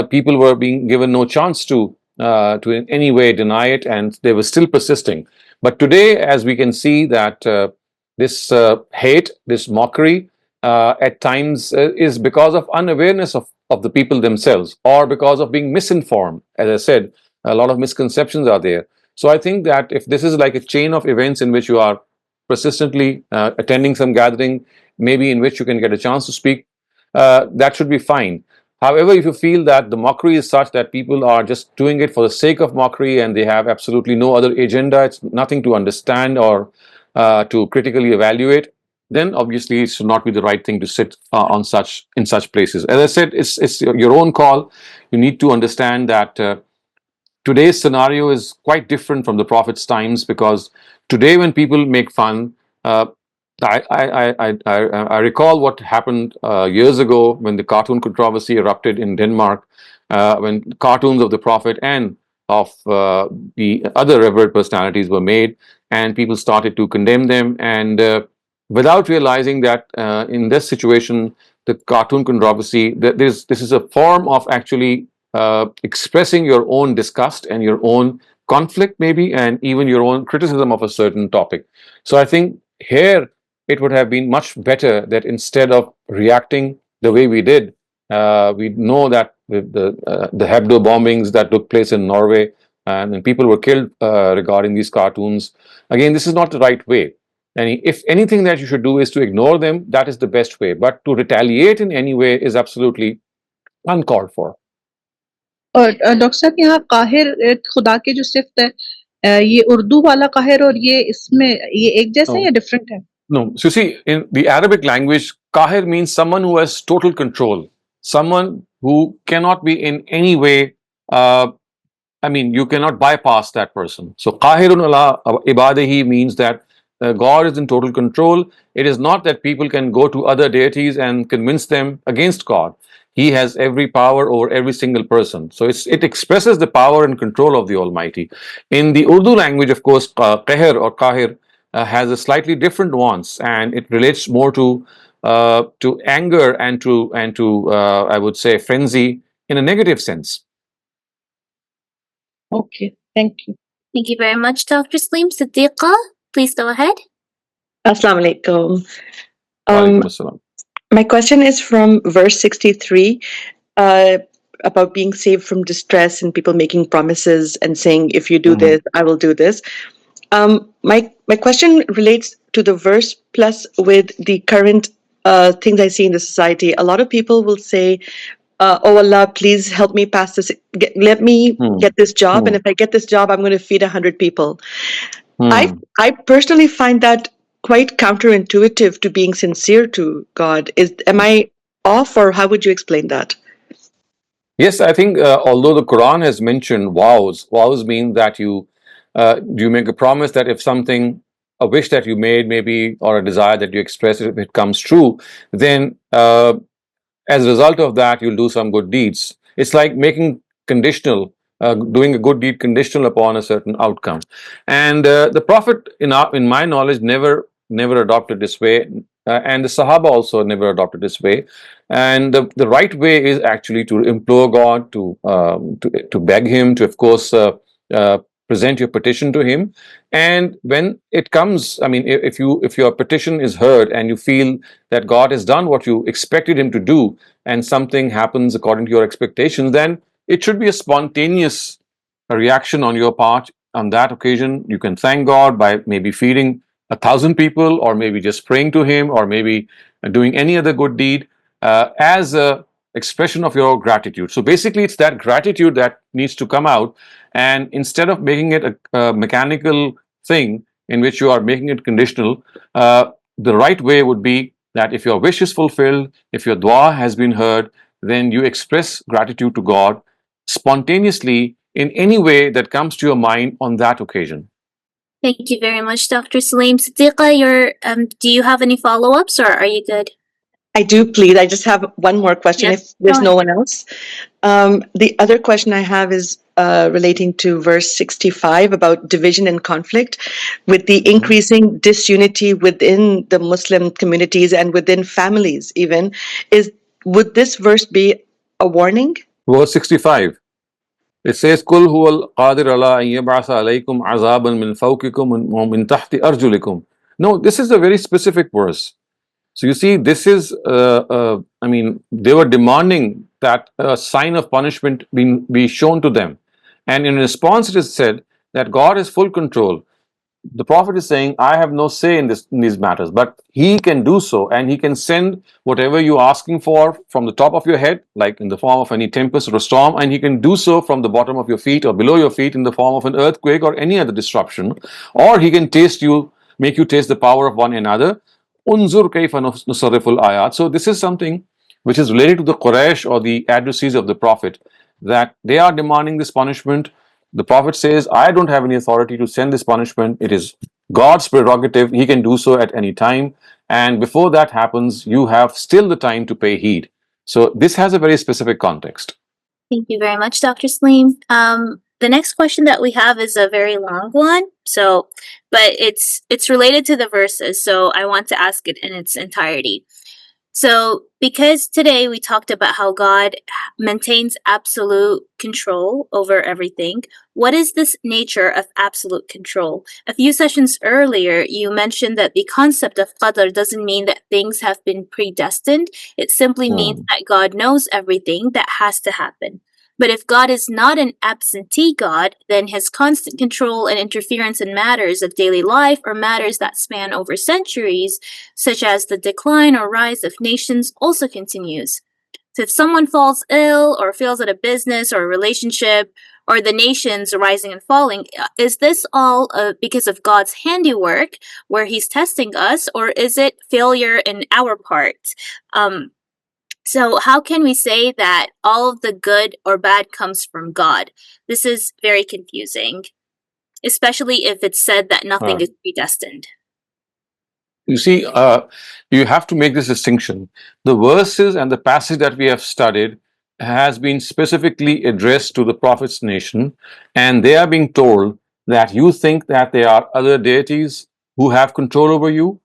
people were being given no chance to in any way deny it, and they were still persisting. But today, as we can see, that this hate, this mockery, at times is because of unawareness of the people themselves, or because of being misinformed. As I said, a lot of misconceptions are there. So I think that if this is like a chain of events in which you are persistently attending some gathering, maybe in which you can get a chance to speak, that should be fine. However, if you feel that the mockery is such that people are just doing it for the sake of mockery and they have absolutely no other agenda, it's nothing to understand or to critically evaluate, then obviously it should not be the right thing to sit in such places. As I said, it's your own call. You need to understand that today's scenario is quite different from the Prophet's times, because today when people make fun, I recall what happened years ago when the cartoon controversy erupted in Denmark, when cartoons of the Prophet and of the other revered personalities were made, and people started to condemn them, and without realizing that in this situation, the cartoon controversy, this is a form of actually expressing your own disgust and your own conflict, maybe, and even your own criticism of a certain topic. So I think here it would have been much better that instead of reacting the way we did, we know that the Hebdo bombings that took place in Norway, and people were killed regarding these cartoons. Again, this is not the right way. And if anything that you should do is to ignore them, that is the best way. But to retaliate in any way is absolutely uncalled for.
और doctor साहब यहाँ काहिर खुदा की जो सिफ्त है, ये उर्दू वाला काहिर और ये इसमें ये एक जैसा है या डिफरेंट है?
No. So you see, in the Arabic language, kahir means someone who has total control, someone who cannot be in any way, you cannot bypass that person. So kahirun ala ibadihi means that God is in total control. It is not that people can go to other deities and convince them against God. He has every power over every single person. So it expresses the power and control of the Almighty. In the Urdu language, of course, qahr or kahir has a slightly different nuance, and it relates more to anger and to I would say frenzy in a negative sense.
Okay, thank you.
Thank you very much, Dr. Saleem. Siddiqa, please go ahead.
Assalamu alaikum.
Walaikum assalam.
My question is from verse 63 about being saved from distress and people making promises and saying, if you do this, I will do this. My question relates to the verse plus with the current things I see in the society. A lot of people will say, oh Allah, please help me pass this. Let me get this job. And if I get this job, I'm going to feed 100 people. I personally find that quite counterintuitive to being sincere to God. Am I off, or how would you explain that?
Yes, I think although the Quran has mentioned vows mean that you make a promise that if something, a wish that you made maybe, or a desire that you express, if it comes true, then as a result of that, you'll do some good deeds. It's like making conditional, doing a good deed conditional upon a certain outcome. And the Prophet, in my knowledge, never adopted this way, and the Sahaba also never adopted this way. And the right way is actually to implore God, to beg Him, to of course present your petition to Him. And when it comes, if your petition is heard and you feel that God has done what you expected Him to do, and something happens according to your expectations, then it should be a spontaneous reaction on your part. On that occasion, you can thank God by maybe feeding 1,000 people, or maybe just praying to Him, or maybe doing any other good deed as a expression of your gratitude. So basically, it's that gratitude that needs to come out, and instead of making it a mechanical thing in which you are making it conditional, the right way would be that if your wish is fulfilled, if your dua has been heard, then you express gratitude to God spontaneously in any way that comes to your mind on that occasion.
Thank you very much, Dr. Saleem. Siddiqa, do you have any follow-ups, or are you good?
I do, please. I just have one more question,
Yes,
if there's no one else. The other question I have is relating to verse 65 about division and conflict, with the increasing disunity within the Muslim communities and within families even. Would this verse be a warning?
Verse 65. It says, "Kul huwal qadir ala an yab'atha alaykum azaban min fawqikum wa min tahti arjulikum." No, this is a very specific verse. So you see, this is, they were demanding that a sign of punishment be shown to them. And in response, it is said that God has full control. The Prophet is saying, I have no say in these matters, but He can do so, and He can send whatever you're asking for from the top of your head, like in the form of any tempest or a storm, and He can do so from the bottom of your feet or below your feet in the form of an earthquake or any other disruption, or He can make you taste the power of one another. Unzur kayfa nusarriful ayat. So this is something which is related to the Quraysh, or the adversaries of the Prophet, that they are demanding this punishment. The Prophet says, I don't have any authority to send this punishment. It is God's prerogative. He can do so at any time. And before that happens, you have still the time to pay heed. So this has a very specific context.
Thank you very much, Dr. Saleem. The next question that we have is a very long one, but it's related to the verses, so I want to ask it in its entirety. So, because today we talked about how God maintains absolute control over everything, what is this nature of absolute control? A few sessions earlier, you mentioned that the concept of qadr doesn't mean that things have been predestined. It simply means that God knows everything that has to happen. But if God is not an absentee God, then his constant control and interference in matters of daily life or matters that span over centuries, such as the decline or rise of nations, also continues. So if someone falls ill or fails at a business or a relationship, or the nations rising and falling, is this all because of God's handiwork where he's testing us, or is it failure in our part? So how can we say that all of the good or bad comes from God? This is very confusing, especially if it's said that nothing is predestined.
You see, you have to make this distinction. The verses and the passage that we have studied has been specifically addressed to the Prophet's nation, and they are being told that you think that there are other deities who have control over you.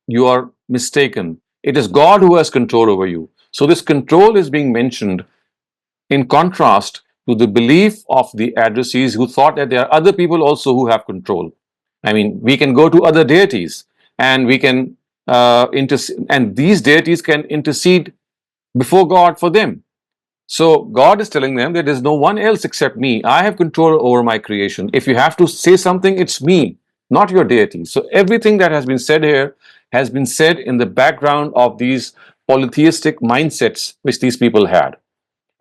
You are mistaken. It is God who has control over you. So this control is being mentioned in contrast to the belief of the addressees who thought that there are other people also who have control. I mean, we can go to other deities and we can and these deities can intercede before God for them. So God is telling them that there's no one else except me. I have control over my creation. If you have to say something, it's me, not your deity. So everything that has been said here has been said in the background of these polytheistic mindsets which these people had.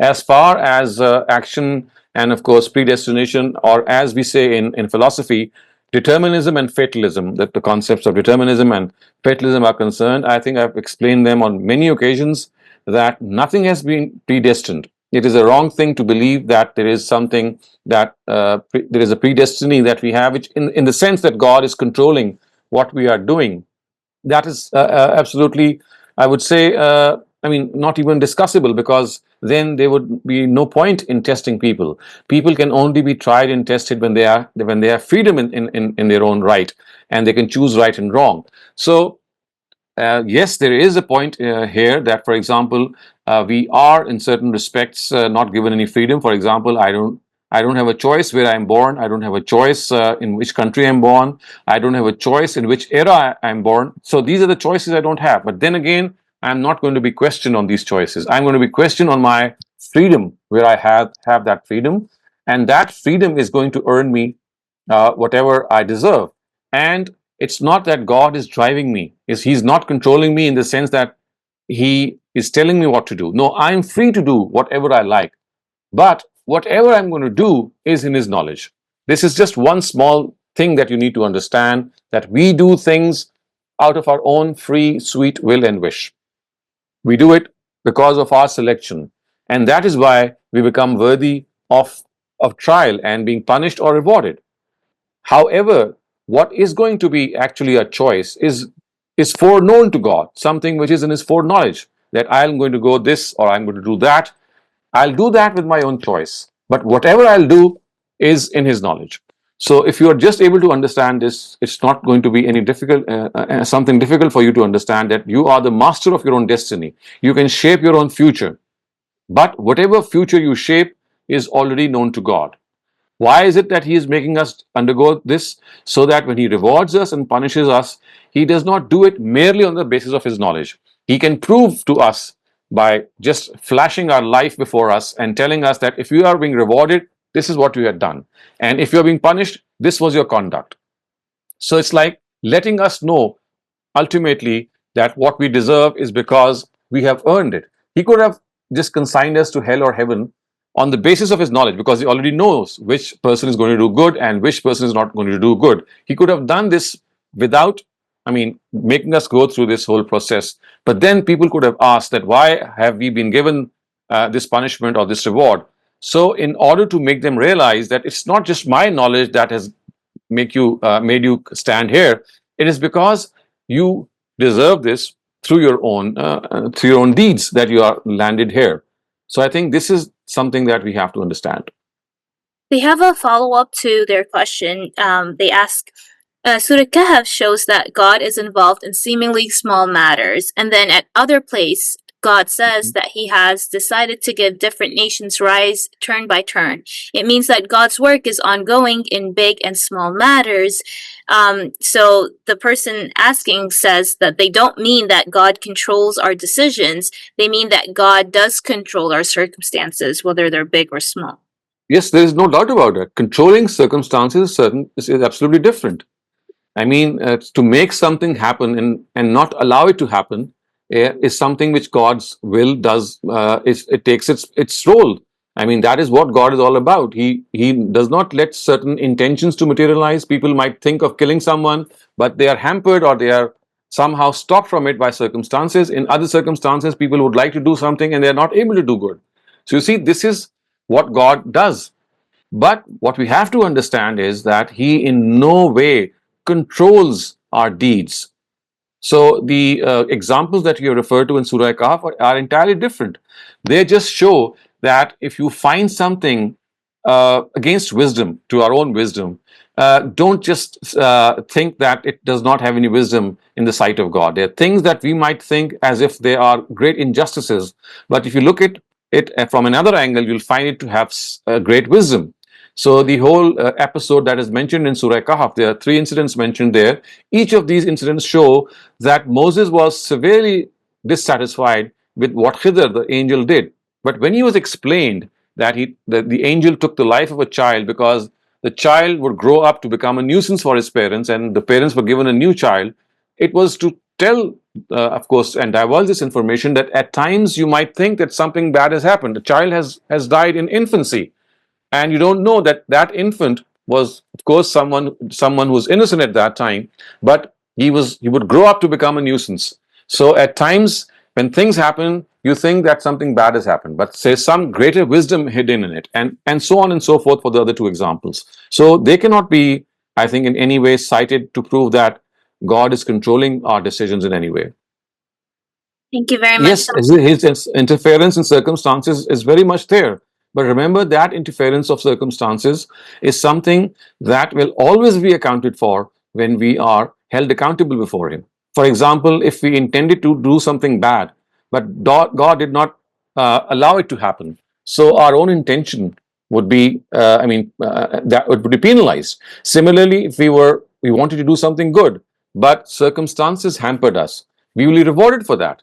As far as action and, of course, predestination, or as we say in philosophy, determinism and fatalism, that the concepts of determinism and fatalism are concerned, I think I've explained them on many occasions that nothing has been predestined. It is a wrong thing to believe that there is something that there is a predestiny that we have, which in the sense that God is controlling what we are doing. That is absolutely, I would say, I mean, not even discussable, because then there would be no point in testing people. People can only be tried and tested when they have freedom in their own right, and they can choose right and wrong. So yes, there is a point here that, for example, we are in certain respects not given any freedom. For example, I don't have a choice where I'm born. I don't have a choice in which country I'm born. I don't have a choice in which era I'm born. So these are the choices I don't have. But then again, I'm not going to be questioned on these choices. I'm going to be questioned on my freedom, where I have that freedom, and that freedom is going to earn me whatever I deserve. And it's not that God is driving me. He's not controlling me in the sense that he is telling me what to do. No, I'm free to do whatever I like. But whatever I'm going to do is in his knowledge. This is just one small thing that you need to understand, that we do things out of our own free, sweet will and wish. We do it because of our selection. And that is why we become worthy of trial and being punished or rewarded. However, what is going to be actually a choice is foreknown to God, something which is in his foreknowledge, that I'm going to go this or I'm going to do that. I'll do that with my own choice. But whatever I'll do is in his knowledge. So if you are just able to understand this, it's not going to be any difficult, something difficult for you to understand that you are the master of your own destiny. You can shape your own future. But whatever future you shape is already known to God. Why is it that he is making us undergo this? So that when he rewards us and punishes us, he does not do it merely on the basis of his knowledge. He can prove to us by just flashing our life before us and telling us that if you are being rewarded, this is what you had done. And if you're being punished, this was your conduct. So it's like letting us know ultimately that what we deserve is because we have earned it. He could have just consigned us to hell or heaven on the basis of his knowledge, because he already knows which person is going to do good and which person is not going to do good. He could have done this without, I mean, making us go through this whole process. But then people could have asked that why have we been given this punishment or this reward? So in order to make them realize that it's not just my knowledge that has made you stand here, it is because you deserve this through your own deeds that you are landed here. So I think this is something that we have to understand.
They have a follow up to their question. They ask, Surah Kahf shows that God is involved in seemingly small matters, and then at other place, God says that He has decided to give different nations rise turn by turn. It means that God's work is ongoing in big and small matters. So the person asking says that they don't mean that God controls our decisions. They mean that God does control our circumstances, whether they're big or small.
Yes, there is no doubt about it. Controlling circumstances is absolutely different. I mean, to make something happen and not allow it to happen is something which God's will does. It takes its role. I mean, that is what God is all about. He does not let certain intentions to materialize. People might think of killing someone, but they are hampered or they are somehow stopped from it by circumstances. In other circumstances, people would like to do something and they are not able to do good. So you see, this is what God does. But what we have to understand is that He in no way controls our deeds. So the examples that you refer to in Surah Kahf are entirely different. They just show that if you find something against wisdom, to our own wisdom, don't just think that it does not have any wisdom in the sight of God. There are things that we might think as if they are great injustices, but if you look at it from another angle, you'll find it to have great wisdom. So the whole episode that is mentioned in Surah Kahf, there are 3 incidents mentioned there. Each of these incidents show that Moses was severely dissatisfied with what Khidr, the angel, did. But when he was explained that the angel took the life of a child because the child would grow up to become a nuisance for his parents and the parents were given a new child, it was to tell, of course, and divulge this information that at times you might think that something bad has happened. The child has died in infancy, and you don't know that that infant was, of course, someone who was innocent at that time, but he would grow up to become a nuisance. So at times when things happen, you think that something bad has happened, but there's some greater wisdom hidden in it, and so on and so forth for the other 2 examples. So they cannot be, I think, in any way cited to prove that God is controlling our decisions in any way.
Thank you very much.
Yes, his interference in circumstances is very much there. But remember that interference of circumstances is something that will always be accounted for when we are held accountable before Him. For example, if we intended to do something bad, but God did not allow it to happen, so our own intention would be, that would be penalized. Similarly, if we wanted to do something good, but circumstances hampered us, we will be rewarded for that.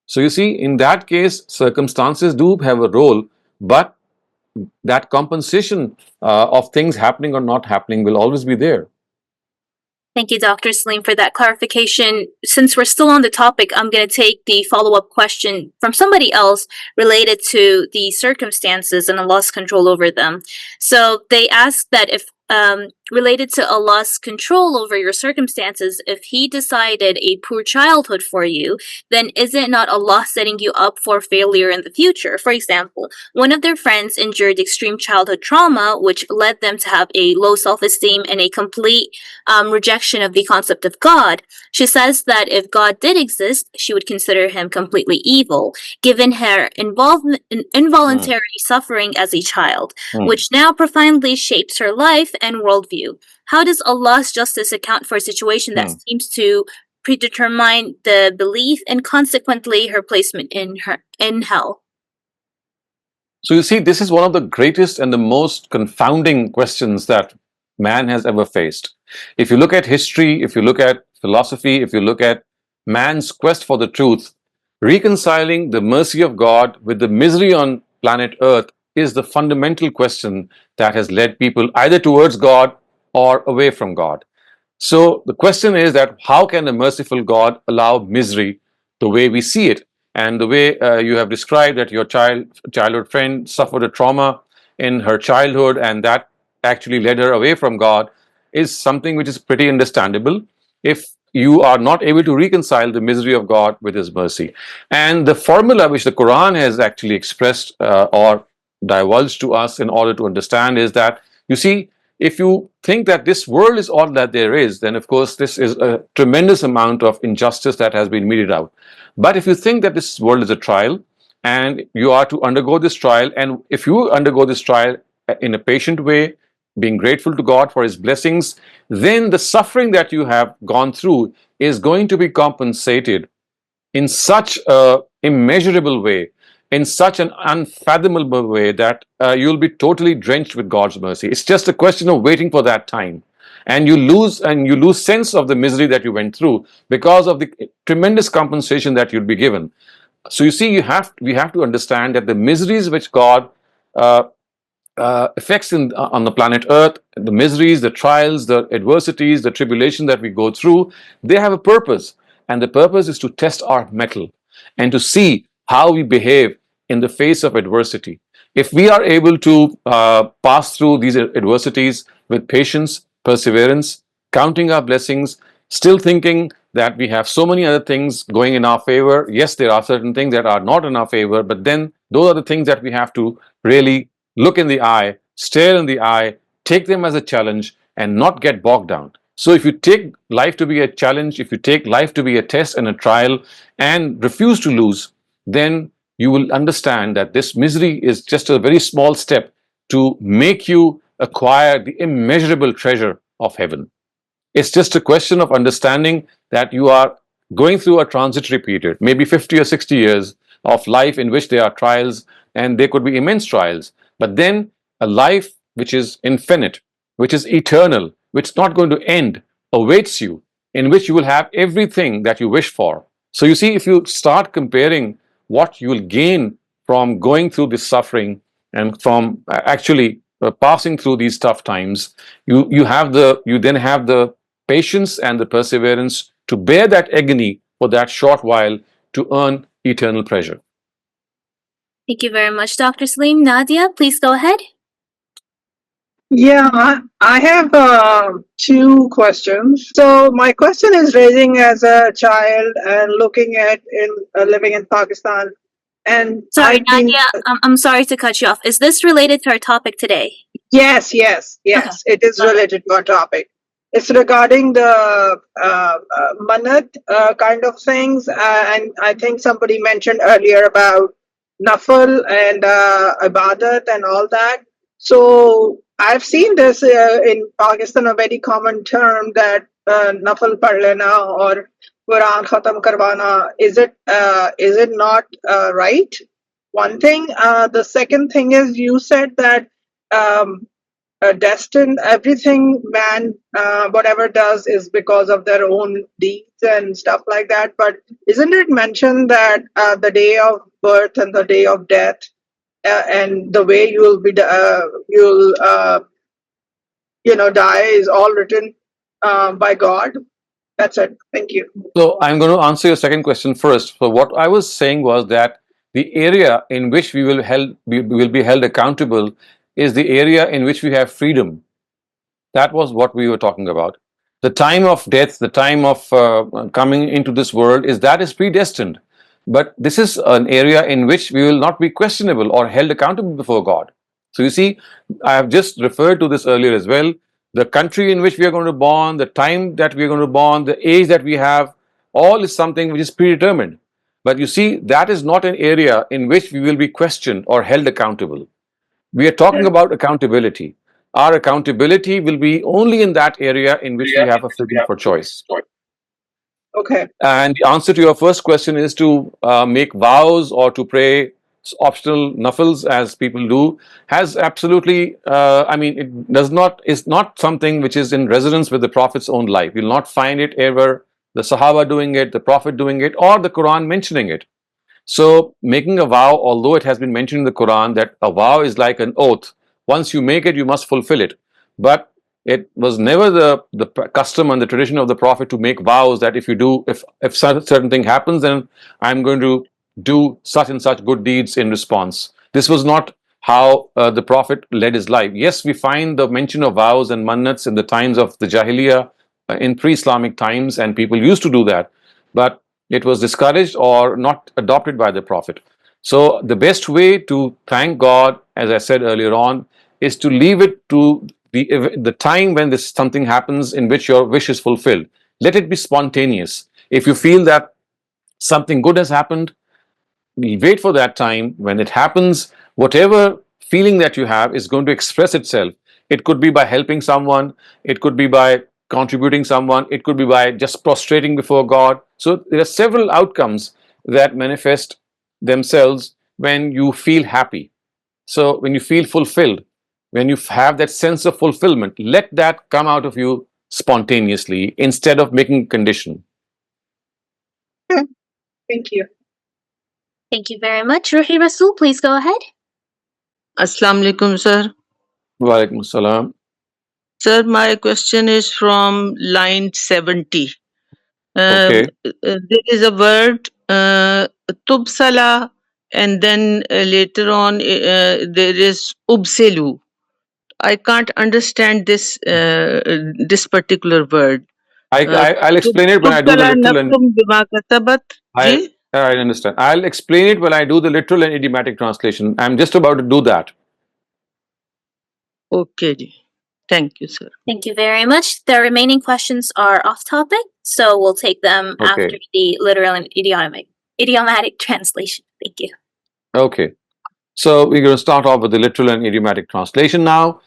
So you see, in that case, circumstances do have a role, but that compensation of things happening or not happening will always be there.
Thank you, Dr. Saleem, for that clarification. Since we're still on the topic, I'm going to take the follow-up question from somebody else related to the circumstances and Allah's control over them. So they asked that if related to Allah's control over your circumstances, if He decided a poor childhood for you, then is it not Allah setting you up for failure in the future? For example, one of their friends endured extreme childhood trauma, which led them to have a low self-esteem and a complete rejection of the concept of God. She says that if God did exist, she would consider Him completely evil, given her involvement in involuntary suffering as a child, which now profoundly shapes her life and worldview. How does Allah's justice account for a situation that seems to predetermine the belief and consequently her placement in hell?
So you see, this is one of the greatest and the most confounding questions that man has ever faced. If you look at history, if you look at philosophy, if you look at man's quest for the truth, reconciling the mercy of God with the misery on planet Earth is the fundamental question that has led people either towards God or away from God. So the question is that how can a merciful God allow misery the way we see it? And the way you have described that your childhood friend suffered a trauma in her childhood and that actually led her away from God is something which is pretty understandable if you are not able to reconcile the misery of God with His mercy. And the formula which the Quran has actually expressed or divulged to us in order to understand is that, you see, if you think that this world is all that there is, then of course this is a tremendous amount of injustice that has been meted out. But if you think that this world is a trial and you are to undergo this trial, and if you undergo this trial in a patient way, being grateful to God for His blessings, then the suffering that you have gone through is going to be compensated in such a immeasurable way, in such an unfathomable way, that you'll be totally drenched with God's mercy. It's just a question of waiting for that time, and you lose sense of the misery that you went through because of the tremendous compensation that you'll be given. So you see, we have to understand that the miseries which God uh, effects on the planet Earth, the miseries, the trials, the adversities, the tribulation that we go through, they have a purpose. And the purpose is to test our mettle and to see how we behave in the face of adversity. If we are able to pass through these adversities with patience, perseverance, counting our blessings, still thinking that we have so many other things going in our favor. Yes, there are certain things that are not in our favor, but then those are the things that we have to really look in the eye, stare in the eye, take them as a challenge, and not get bogged down. So if you take life to be a challenge, if you take life to be a test and a trial and refuse to lose, then you will understand that this misery is just a very small step to make you acquire the immeasurable treasure of heaven. It's just a question of understanding that you are going through a transitory period, maybe 50 or 60 years of life in which there are trials, and there could be immense trials. But then a life which is infinite, which is eternal, which is not going to end, awaits you, in which you will have everything that you wish for. So you see, if you start comparing what you will gain from going through this suffering and from actually passing through these tough times, you then have the patience and the perseverance to bear that agony for that short while to earn eternal pleasure.
Thank you very much, Dr. Saleem. Nadia, please go ahead.
Yeah, I have two questions. So my question is raising as a child and looking at living in Pakistan. And
Sorry,
I've been
Nadia, I'm sorry to cut you off. Is this related to our topic today?
yes, it is related to our topic. It's regarding the manat kind of things, and I think somebody mentioned earlier about nafal and ibadat and all that. So I've seen this in Pakistan, a very common term that nafal pad lena or Quran khatam karwana. Is it not right? One thing. The second thing is you said that. Destined everything man whatever does is because of their own deeds and stuff like that, but isn't it mentioned that the day of birth and the day of death and the way you'll die is all written by God? That's it. Thank you.
So I'm going to answer your second question first. So what I was saying was that the area in which we will be held accountable is the area in which we have freedom. That was what we were talking about. The time of death, the time of coming into this world, is predestined. But this is an area in which we will not be questionable or held accountable before God. So you see, I have just referred to this earlier as well. The country in which we are going to born, the time that we are going to born, the age that we have, all is something which is predetermined. But you see, that is not an area in which we will be questioned or held accountable. We are talking about accountability. Our accountability will be only in that area in which we have a freedom for choice.
Okay.
And the answer to your first question is to make vows or to pray optional nafils as people do has absolutely, it does not, is not something which is in resonance with the Prophet's own life. You'll not find it ever the Sahaba doing it, the Prophet doing it, or the Quran mentioning it. So making a vow, although it has been mentioned in the Quran that a vow is like an oath, once you make it, you must fulfill it. But it was never the custom and the tradition of the Prophet to make vows that if certain thing happens, then I'm going to do such and such good deeds in response. This was not how the Prophet led his life. Yes, we find the mention of vows and mannats in the times of the Jahiliyyah, in pre-Islamic times, and people used to do that. But it was discouraged or not adopted by the Prophet. So the best way to thank God, as I said earlier on, is to leave it to the time when this something happens in which your wish is fulfilled. Let it be spontaneous. If you feel that something good has happened, wait for that time. When it happens, whatever feeling that you have is going to express itself It could be by helping someone, it could be by contributing someone, it could be by just prostrating before God. So there are several outcomes that manifest themselves when you feel happy. So when you feel fulfilled, when you have that sense of fulfillment, let that come out of you spontaneously instead of making a condition.
Thank you.
Thank you very much. Ruhi Rasul, please go ahead.
Assalamu alaikum, sir.
Wa alaikum assalam.
Sir, my question is from line 70.
Okay.
There is a word, tubsala, and then later on there is ubselu. I can't understand this particular word.
I'll explain it when I do the
Tubsala
literal and
nafsum bima kasabat.
I understand. I'll explain it when I do the literal and idiomatic translation. I'm just about to do that.
Okay, ji. Thank you, sir.
Thank you very much. The remaining questions are off topic, so we'll take them after the literal and idiomatic translation. Thank you.
Okay. So we're going to start off with the literal and idiomatic translation now.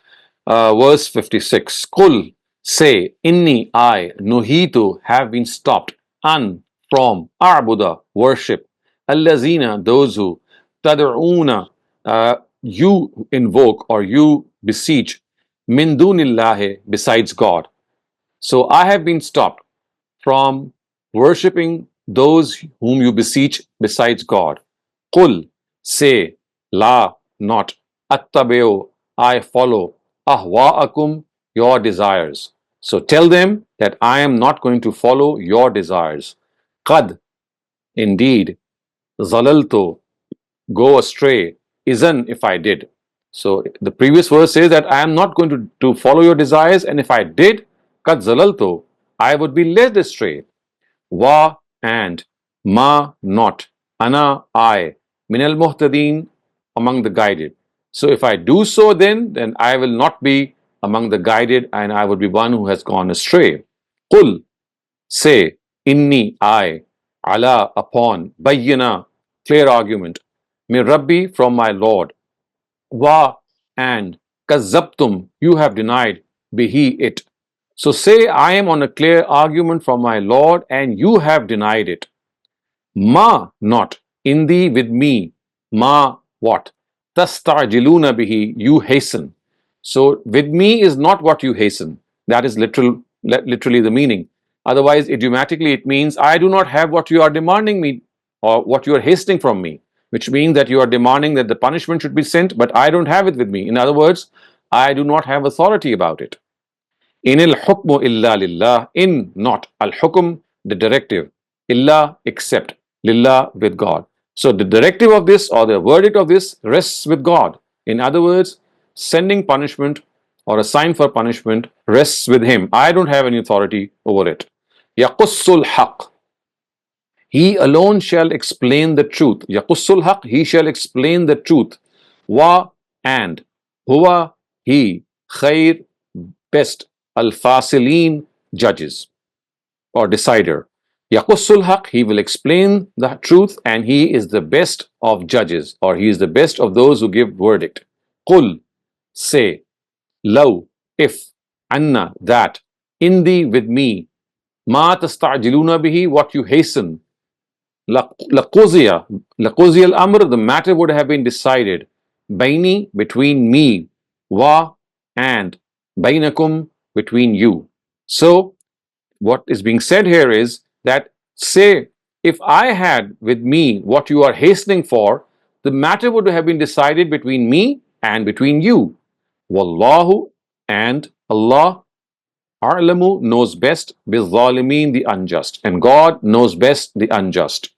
Verse 56. Qul, say, inni, I, nuhitu, have been stopped, an, from, a'buda, worship, allazina, those who, tad'una, you invoke or you beseech, min dunillahi, besides God. So I have been stopped from worshipping those whom you beseech besides God. Qul, say, la, not, attabeo, I follow, ahwa'akum, your desires. So tell them that I am not going to follow your desires. Qad, indeed, zalalto, go astray, isn't if I did. So the previous verse says that I am not going to follow your desires, and if I did, qad zalalto, I would be led astray. Wa, and, ma, not, ana, I, minal muhtadeen, among the guided. So if I do so, then I will not be among the guided, and I would be one who has gone astray. Qul, say, inni, I, ala, upon, bayyina, clear argument, min Rabbi, from my Lord, wa, and, kazzabtum, you have denied, bihi, it. So say, I am on a clear argument from my Lord, and you have denied it. Ma, not, in thee, with me, ma, what? Tastajiluna bihi, you hasten. So with me is not what you hasten. That is literally the meaning. Otherwise, idiomatically, it means I do not have what you are demanding me or what you are hastening from me, which means that you are demanding that the punishment should be sent, but I don't have it with me. In other words, I do not have authority about it. Inil hukmu illa lillah, in, not, al hukm, the directive, illa, except, lillah, with God. So the directive of this or the verdict of this rests with God. In other words, sending punishment or a sign for punishment rests with Him. I don't have any authority over it. Yaqussul haq, He alone shall explain the truth. Yaqussul haq, He shall explain the truth. Wa, and, huwa, He, khair, best, al-fasilin, judges or decider. Yaqussul haq, He will explain the truth, and He is the best of judges, or He is the best of those who give verdict. Qul, say, law, if, anna, that, in thee, with me, ma tastajiluna bihi, what you hasten, laquziya al-amr, the matter would have been decided, baini, between me, wa, and, bainakum, between you. So what is being said here is that, say, if I had with me what you are hastening for, the matter would have been decided between me and between you. Wallahu, and Allah, a'lamu, knows best, bizzalimin, the unjust, and God knows best the unjust.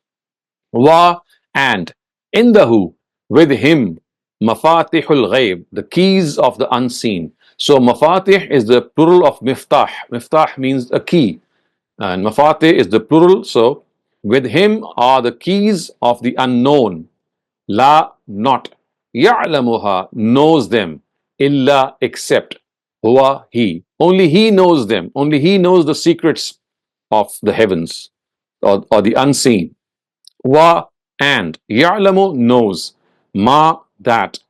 Wa, and, indahu, with Him, mafatihul ghaib, the keys of the unseen. So mafatih is the plural of miftah. Miftah means a key, and mafatih is the plural. So with Him are the keys of the unknown. La, not, ya'lamuha, knows them, illa, except, huwa, He. Only He knows them. Only He knows the secrets of the heavens or the unseen. Wa, and, ya'lamu, knows, ma, that,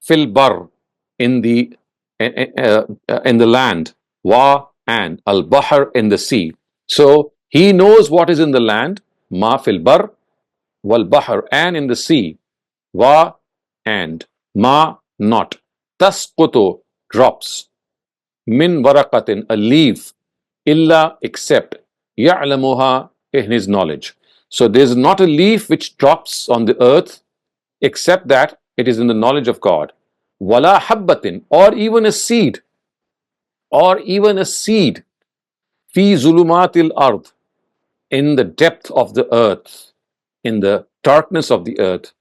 fil bar, in the in the land, wa and al-bahr in the sea. So he knows what is in the land, ma fil bar wal bahr, and in the sea, wa and ma not. Tasqutu drops, min waraqatin a leaf, illa except, ya'lamuha in his knowledge. So there is not a leaf which drops on the earth except that it is in the knowledge of God. Wala habbatin, or even a seed, fi zulumatil ard, in the depth of the earth, in the darkness of the earth,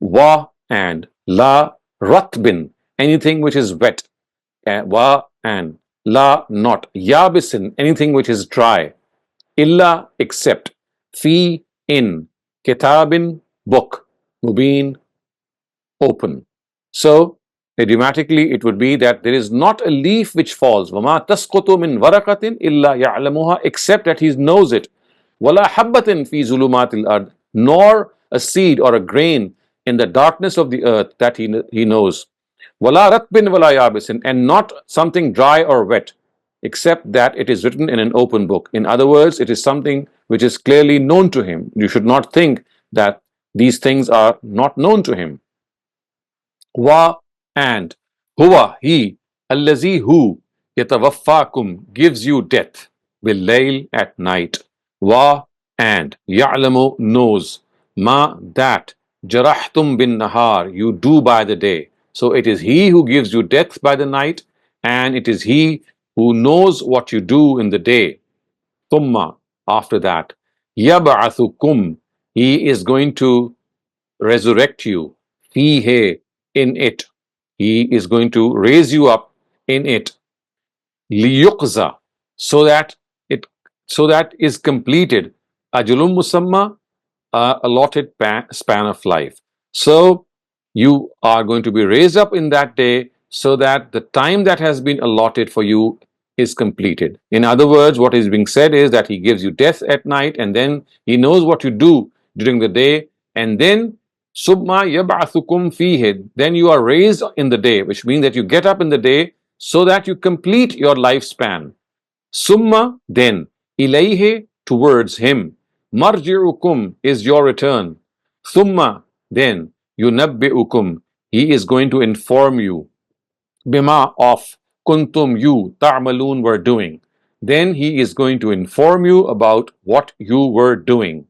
wa and la ratbin, anything which is wet, wa and la not yabisin, anything which is dry, illa except, fi in kitabin book, mubin open. So idiomatically it would be that there is not a leaf which falls, وَمَا تَسْقُطُ مِنْ وَرَقَةٍ إِلَّا يَعْلَمُهَا, except that he knows it. وَلَا حَبَّةٍ فِي ظُلُمَاتِ الْأَرْضِ, nor a seed or a grain in the darkness of the earth that he knows. وَلَا رَتْبٍ وَلَا يَابِسٍ, and not something dry or wet, except that it is written in an open book. In other words, it is something which is clearly known to him. You should not think that these things are not known to him. Wa and huwa he, allazi who, yatawaffakum gives you death, bil layl at night. Wa and ya'lamu knows, ma that, jarahtum bin nahar you do by the day. So it is he who gives you death by the night, and it is he who knows what you do in the day. Thumma, after that, yab'athukum, he is going to resurrect you, fihe, in it. He is going to raise you up in it. Liyuqza, so that is completed. Ajulum musamma, allotted span of life. So you are going to be raised up in that day so that the time that has been allotted for you is completed. In other words, what is being said is that he gives you death at night, and then he knows what you do during the day, and then Subma yab'athukum fihi, then you are raised in the day, which means that you get up in the day so that you complete your lifespan. Summa, then, ilayhi, towards him, marji'ukum is your return. Summa, then, yunabbi'ukum, he is going to inform you, bima of kuntum you ta'malun were doing. Then he is going to inform you about what you were doing.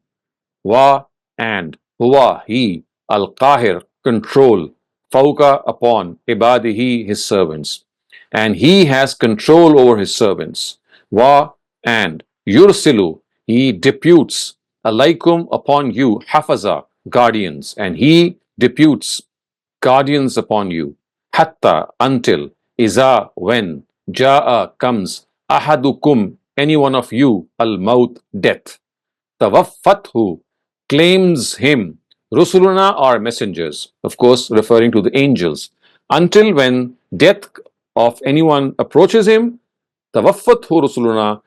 Wa and huwa he, al-qahir, control, fawqa, upon, ibadihi, his servants, and he has control over his servants. Wa and yursilu, he deputes, alaikum, upon you, hafaza, guardians, and he deputes guardians upon you, hatta, until, iza, when, ja'a, comes, ahadukum, any one of you, al-maut, death, tawaffathu, claims him, rusuluna, are messengers, of course referring to the angels, until when death of anyone approaches him, tawaffathu rusuluna,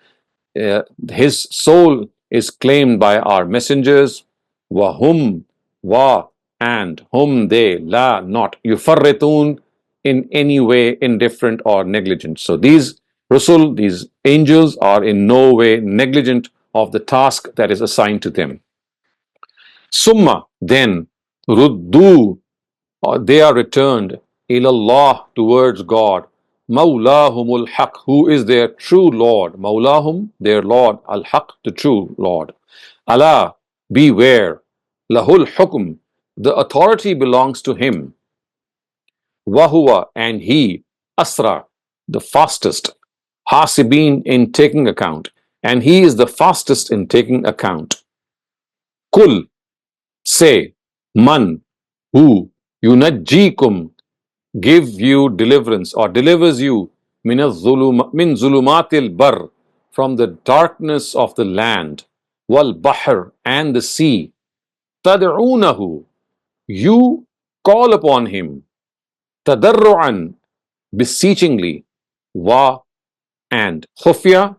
his soul is claimed by our messengers, wahum, wa and whom they, la not, yufarritun, in any way indifferent or negligent. So these rusul, these angels, are in no way negligent of the task that is assigned to them. Summa, then, ruddu, they are returned, ilallah, towards God, Mawlahumul Haq, who is their true Lord. Mawlahum, their Lord, Al Haq, the true Lord. Allah, beware, Lahul Hukm, the authority belongs to him. Wahuwa, and he, Asra, the fastest. Hasibin, in taking account, and he is the fastest in taking account. Kul, say, man, who, yunajjikum, give you deliverance or delivers you, min zulumatil bar, from the darkness of the land, wal bahr, and the sea. Tad'unahu, you call upon him, tadarru'an, beseechingly, wa and khufya,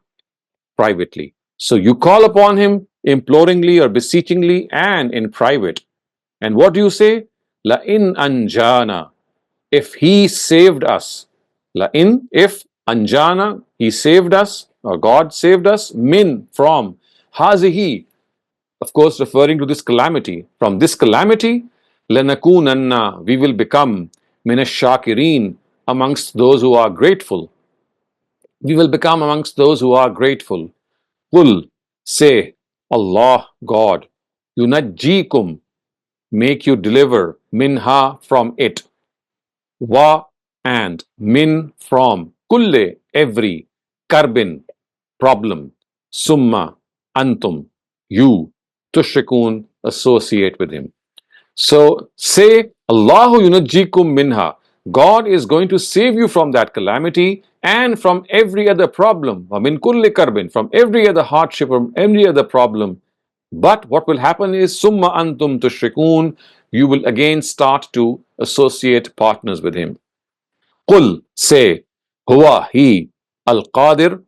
privately. So you call upon him imploringly or beseechingly and in private. And what do you say? La in anjana, if he saved us, La in, if, anjana, he saved us, or God saved us, min, from, hazihi, of course referring to this calamity. From this calamity, lanakunanna, we will become, minashakirin, amongst those who are grateful. We will become amongst those who are grateful. Qul, say, Allah, God, yunajjikum, make you deliver, minha, from it, wa, and, min, from, kulle, every, karbin, problem, summa, antum, you, tushrikun, associate with him. So say, Allahu yunajjikum minha. God is going to save you from that calamity and from every other problem. Min kulli karbin, from every other hardship, from every other problem. But what will happen is, summa antum tushrikun, you will again start to associate partners with him. Qul, say, huwa, he, al-qadir,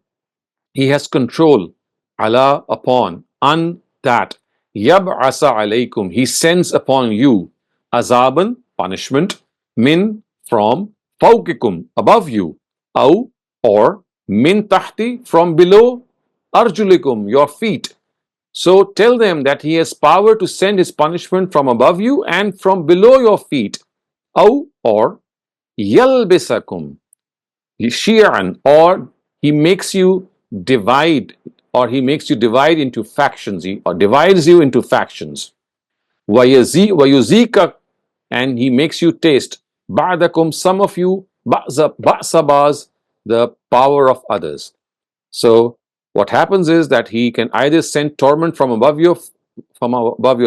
he has control, ala, upon, an, that, yab'asa alaykum, he sends upon you, azaban, punishment, min, from, fawqikum, above you, aw, or, min tahti, from below, arjulikum, your feet. So tell them that he has power to send his punishment from above you and from below your feet, aw, or, yalbisakum, shi'an, or he makes you divide, or he makes you divide into factions, or divides you into factions. Wayuzika, and he makes you taste, ba'dakum, some of you, ba'sabaz, the power of others. So what happens is that he can either send torment from above your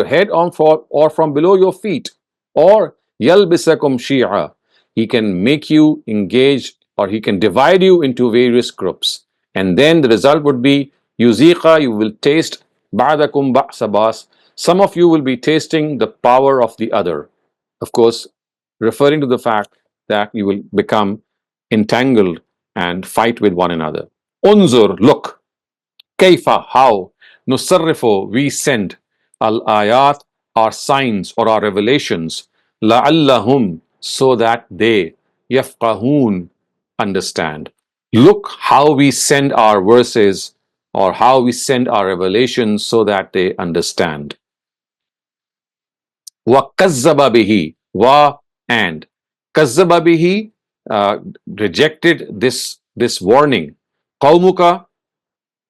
head or from below your feet, or yalbisakum shi'a, he can make you engage, or he can divide you into various groups, and then the result would be yuziqa, you will taste, ba'dakum ba'sabas, some of you will be tasting the power of the other, of course referring to the fact that you will become entangled and fight with one another. Unzur, look, kaifa, how, nusarrifu, we send, al ayat, our signs or our revelations, la'allahum, so that they, yafqahun, understand. Look how we send our verses, or how we send our revelations so that they understand. Wa kazzaba bihi, wa, and, kazzaba bihi, rejected this warning, qaumuka,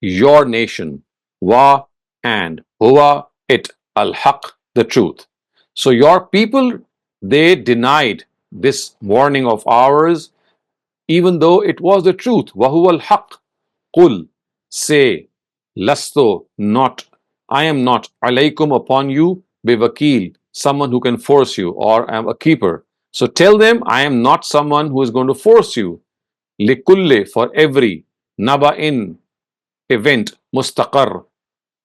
your nation, wa, and, huwa, it, al-haq, the truth. So your people, they denied this warning of ours, even though it was the truth. Wa huwa al-haq. Qul, say, lasto, not, I am not, alaykum, upon you, bivakil, someone who can force you, or am a keeper. So tell them, I am not someone who is going to force you. Likulle, for every, naba'in, event, mustaqar,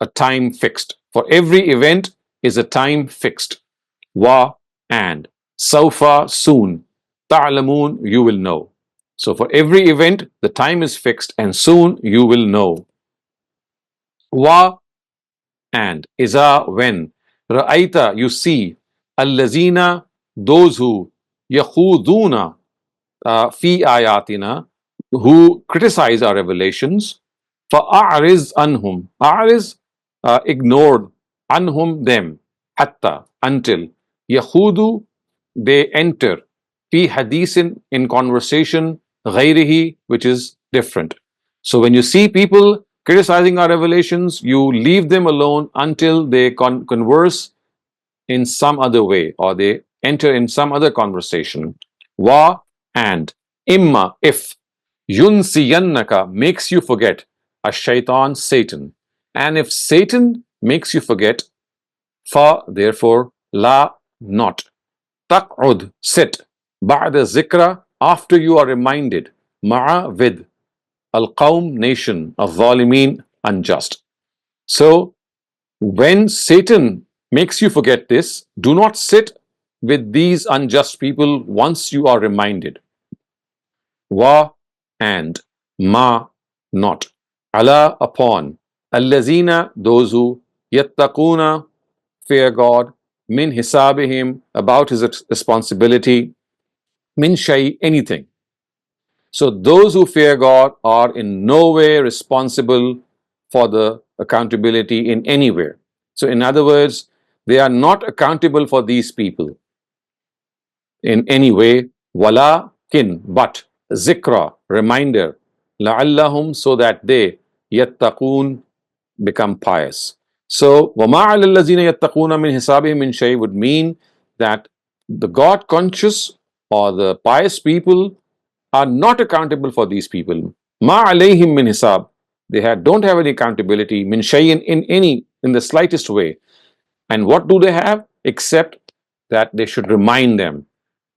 a time fixed. For every event is a time fixed. Wa, and, saufa, soon, ta'lamun, you will know. So for every event, the time is fixed, and soon you will know. Wa, and, iza, when, ra'aita, you see, allazina, those who, yakhuduna, fi ayatina, who criticize our revelations, fa'ariz anhum, ariz, ignored, anhum, them, hatta, until, yahudu, they enter, fi hadithin, in conversation, ghairihi, which is different. So when you see people criticizing our revelations, you leave them alone until they converse in some other way, or they enter in some other conversation. Wa, and, imma, if, yunsiyannaka, makes you forget, a shaitan, Satan, and if Satan makes you forget, fa, therefore, la, not, taq'ud, sit, ba'da zikra, after you are reminded, ma'a, with, al-qawm, nation, al-zalimin, unjust. So when Satan makes you forget this, do not sit with these unjust people once you are reminded. Wa, and, ma, not, ala, upon, allazina, those who, yattaquna, fear God, min hisabihim, about his responsibility, min shay, anything. So those who fear God are in no way responsible for the accountability in anywhere. So in other words, they are not accountable for these people in any way. Wala kin, but zikra, reminder, la'allahum, so that they yattaqoon, become pious. So وَمَا عَلَى الَّذِينَ يَتَّقُونَ مِنْ حِسَابِهِمْ مِنْ شَيْءٍ would mean that the God conscious or the pious people are not accountable for these people. مَا عَلَيْهِمْ مِنْ حِسَاب, they don't have any accountability min shay'in, in the slightest way. And what do they have? Except that they should remind them,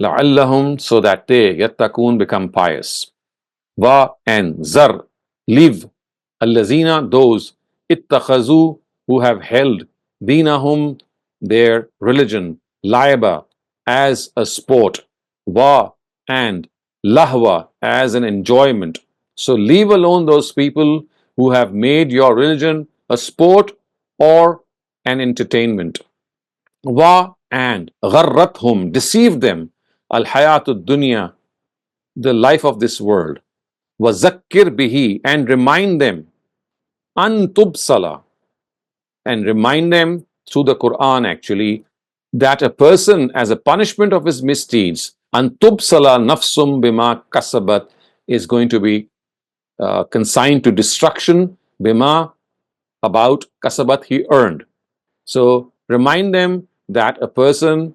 لَعَلَّهُمْ, so that they yattaqoon, become pious. Wa, and zar, leave, allazina, those, ittakhazu, who have held, dinahum, their religion, laiba, as a sport, wa, and lahwa, as an enjoyment. So leave alone those people who have made your religion a sport or an entertainment. Wa, and gharrathum, deceive them, al hayatud dunya, the life of this world. وَذَكِّرْ bihi, and remind them, an tubsala, and remind them through the Qur'an actually, that a person, as a punishment of his misdeeds, an tubsala nafsum bima kasabat, is going to be consigned to destruction, bima, about kasabat, he earned. So remind them that a person,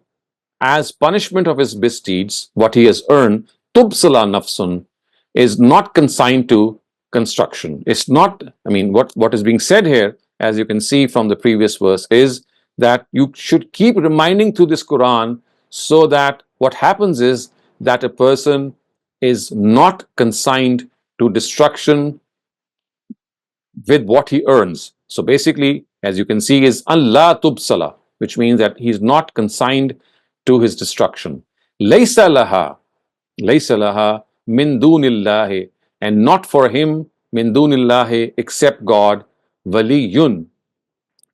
as punishment of his misdeeds, what he has earned, tubsala nafsun, is not consigned to construction. It's not, I mean, what is being said here, as you can see from the previous verse, is that you should keep reminding through this Quran, so that what happens is that a person is not consigned to destruction with what he earns. So basically, as you can see, is Allah tubsala, which means that he's not consigned to his destruction. Laysa laha min dunillahi, and not for him min dunillahi, except God, waliyun,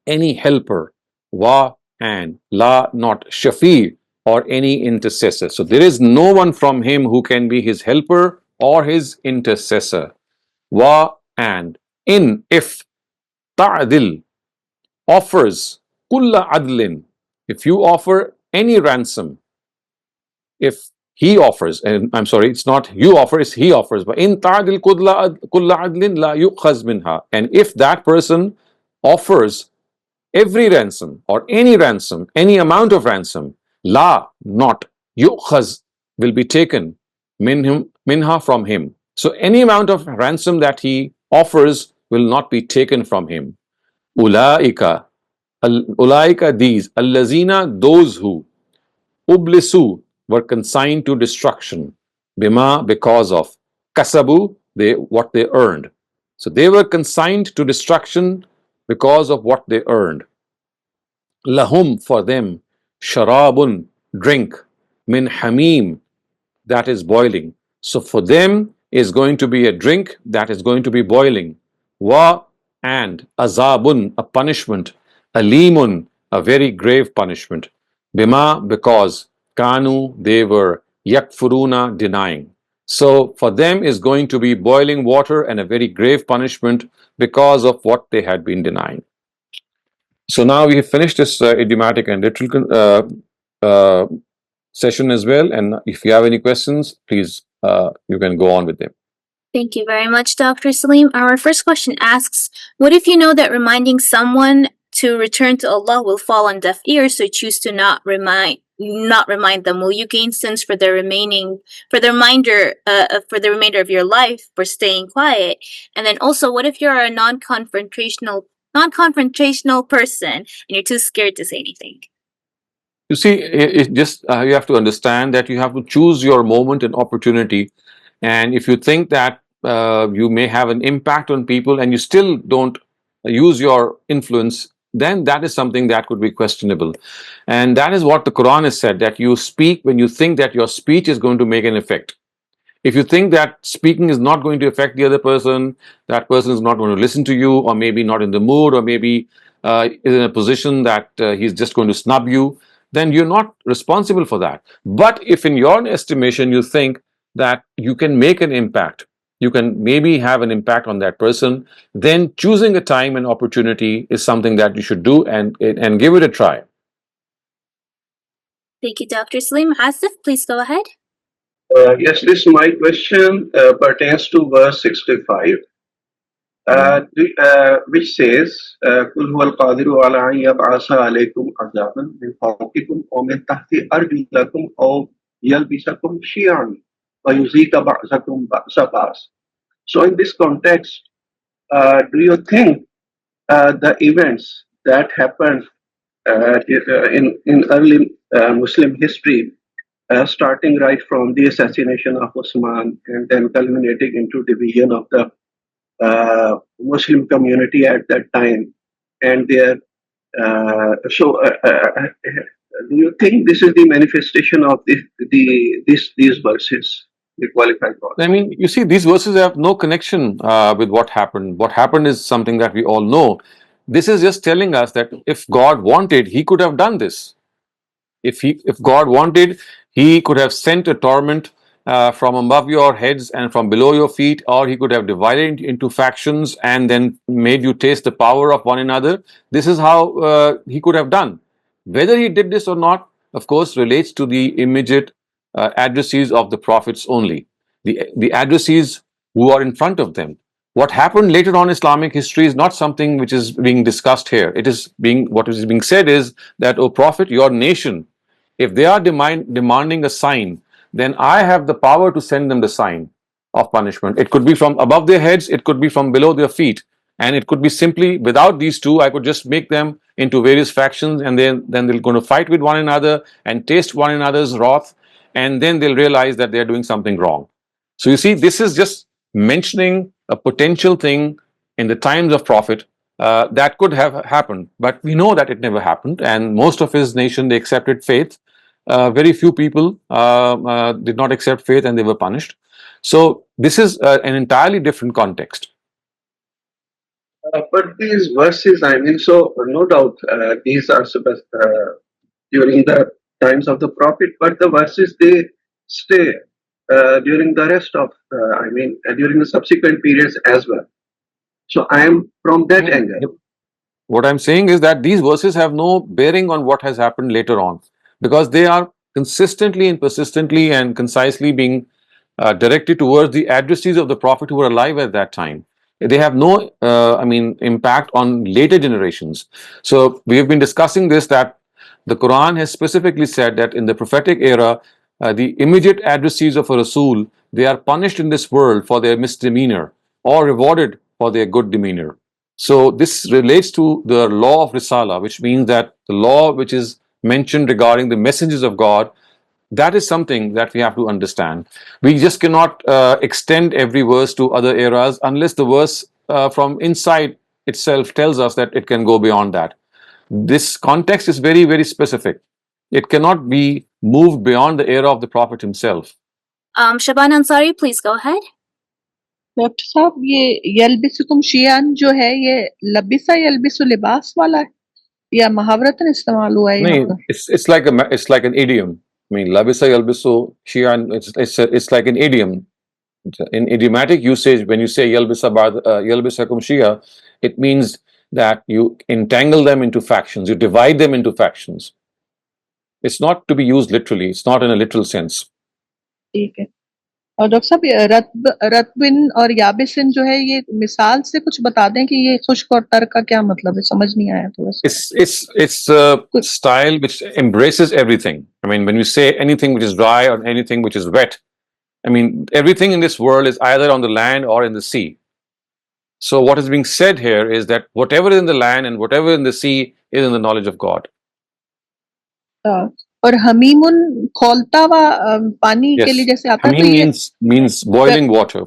any helper, wa, and la, not shafi, or any intercessor. So there is no one from him who can be his helper or his intercessor. Wa, and in, if ta'dil, offers, kulla adlin, if you offer any ransom, if he offers, and I'm sorry, it's not you offer, it's he offers, but in ta'dil kulla adlin la yu'khaz minha, and if that person offers every ransom or any amount of ransom, la, not, yu'khaz, will be taken, minha, from him. So any amount of ransom that he offers will not be taken from him. Ulaika, ulaika, these, allazina, those who, ublisu, were consigned to destruction, bima, because of, kasabu, they, what they earned. So they were consigned to destruction because of what they earned. Lahum, for them, sharabun, drink, min hamim, that is boiling. So for them is going to be a drink that is going to be boiling. Wa, and azabun, a punishment. Alimun, a very grave punishment. Bima, because kanu, they were, yakfuruna, denying. So for them is going to be boiling water and a very grave punishment because of what they had been denying. So now we have finished this idiomatic and literal session as well. And if you have any questions, please you can go on with them.
Thank you very much, Dr. Saleem. Our first question asks, what if you know that reminding someone to return to Allah will fall on deaf ears, so choose to not remind them? Will you gain sins for the remainder of your life for staying quiet? And then also, what if you're a non-confrontational person and you're too scared to say anything?
You see, it just you have to understand that you have to choose your moment and opportunity. And if you think that you may have an impact on people and you still don't use your influence, then that is something that could be questionable. And that is what the Quran has said, that you speak when you think that your speech is going to make an effect. If you think that speaking is not going to affect the other person, that person is not going to listen to you, or maybe not in the mood, or maybe is in a position that he's just going to snub you, then you're not responsible for that. But if in your estimation you think that you can make an impact. You can maybe have an impact on that person. Then choosing a time and opportunity is something that you should do and give it a try.
Thank you, Dr. Saleem. Asif, please go ahead.
Yes, this my question pertains to verse 65, which says, "Qul huwa al-qadiru ala an yab'asa alaykum azaban min fawqikum aw min tahti arjulakum aw yalbisakum shi'an wa yuzika ba'sakum ba'sa ba'as." So, in this context, do you think the events that happened in early Muslim history, starting right from the assassination of Osman and then culminating into division of the Muslim community at that time, and their do you think this is the manifestation of these verses? The qualified verse.
I mean, you see, these verses have no connection with what happened. What happened is something that we all know. This is just telling us that if God wanted, He could have done this. If God wanted, He could have sent a torment from above your heads and from below your feet, or He could have divided into factions and then made you taste the power of one another. This is how He could have done. Whether He did this or not, of course, relates to the immediate addressees of the prophets only, the addressees who are in front of them. What happened later on in Islamic history is not something which is being discussed here. What is being said is that, O Prophet, your nation, if they are demanding a sign, then I have the power to send them the sign of punishment. It could be from above their heads, it could be from below their feet, and it could be simply without these two. I could just make them into various factions, and then they're going to fight with one another and taste one another's wrath, and then they'll realize that they're doing something wrong. So you see, this is just mentioning a potential thing in the times of Prophet that could have happened, but we know that it never happened, and most of his nation, they accepted faith. Very few people did not accept faith, and they were punished. So this is an entirely different context.
But these verses, I mean, so no doubt these are during the times of the Prophet, but the verses, they stay during the rest of, during the subsequent periods as well. So I am from that angle.
What I'm saying is that these verses have no bearing on what has happened later on, because they are consistently and persistently and concisely being directed towards the addressees of the Prophet who were alive at that time. They have no, impact on later generations. So we have been discussing this, that the Quran has specifically said that in the prophetic era, the immediate addressees of a Rasul, they are punished in this world for their misdemeanor or rewarded for their good demeanor. So this relates to the law of Risala, which means that the law which is mentioned regarding the messengers of God, that is something that we have to understand. We just cannot extend every verse to other eras unless the verse from inside itself tells us that it can go beyond that. This context is very, very specific. It cannot be moved beyond the era of the Prophet himself.
Shaban Ansari, please go ahead.
Doctor साहब, ये यल्बिसुकुम शियान जो है, ये लबिसा यल्बिसु लिबास वाला है या मुहावरतन इस्तेमाल हुआ है यहाँ पर?
It's like an idiom. I mean, labisa yalbisu shiyan, it's like an idiom. In idiomatic usage, when you say yalbisakum shia, it means that you entangle them into factions, you divide them into factions. It's not to be used literally. It's not in a literal sense.
ठीक है. और doctor साहब, ये रतबिन और याबिसिन जो है, ये मिसाल से कुछ बता दें कि ये खुश्क और तर का क्या मतलब है? समझ नहीं आया थोड़ा सा.
It's a style which embraces everything. I mean, when you say anything which is dry or anything which is wet, I mean, everything in this world is either on the land or in the sea. So what is being said here is that whatever is in the land and whatever in the sea is in the knowledge of God.
और हमीमुन खौलता हुआ पानी के लिए जैसे आता है, तो ये
means boiling water.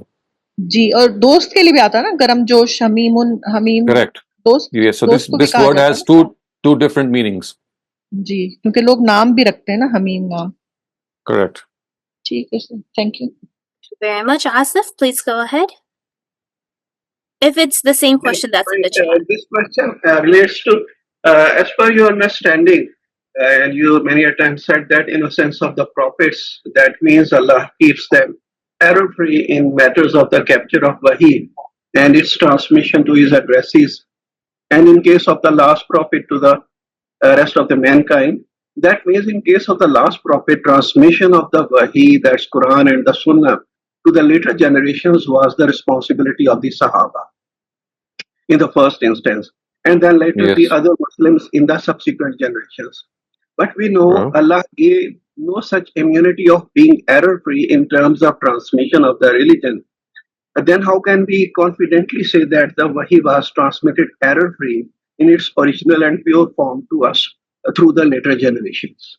जी, और दोस्त के लिए भी आता है ना, गरम जोश, हमीमुन, हमीम.
Correct.
दोस्त.
Yes. So this word has two different meanings.
जी, क्योंकि लोग नाम भी रखते हैं ना, हमीम नाम.
Correct.
ठीक है sir, thank you.
Very much. Asif, please go ahead. If it's the same question that's in the chat.
This question relates to, as per your understanding, and you many a times said that innocence of the prophets, that means Allah keeps them error-free in matters of the capture of Wahi and its transmission to his addressees, and in case of the last prophet to the rest of the mankind. That means in case of the last prophet, transmission of the Wahi, that's Quran and the Sunnah, to the later generations was the responsibility of the Sahaba in the first instance, and then later the
Yes.
other Muslims in the subsequent generations. But we know
Yeah.
Allah gave no such immunity of being error-free in terms of transmission of the religion. Then how can we confidently say that the Wahi was transmitted error-free in its original and pure form to us through the later generations?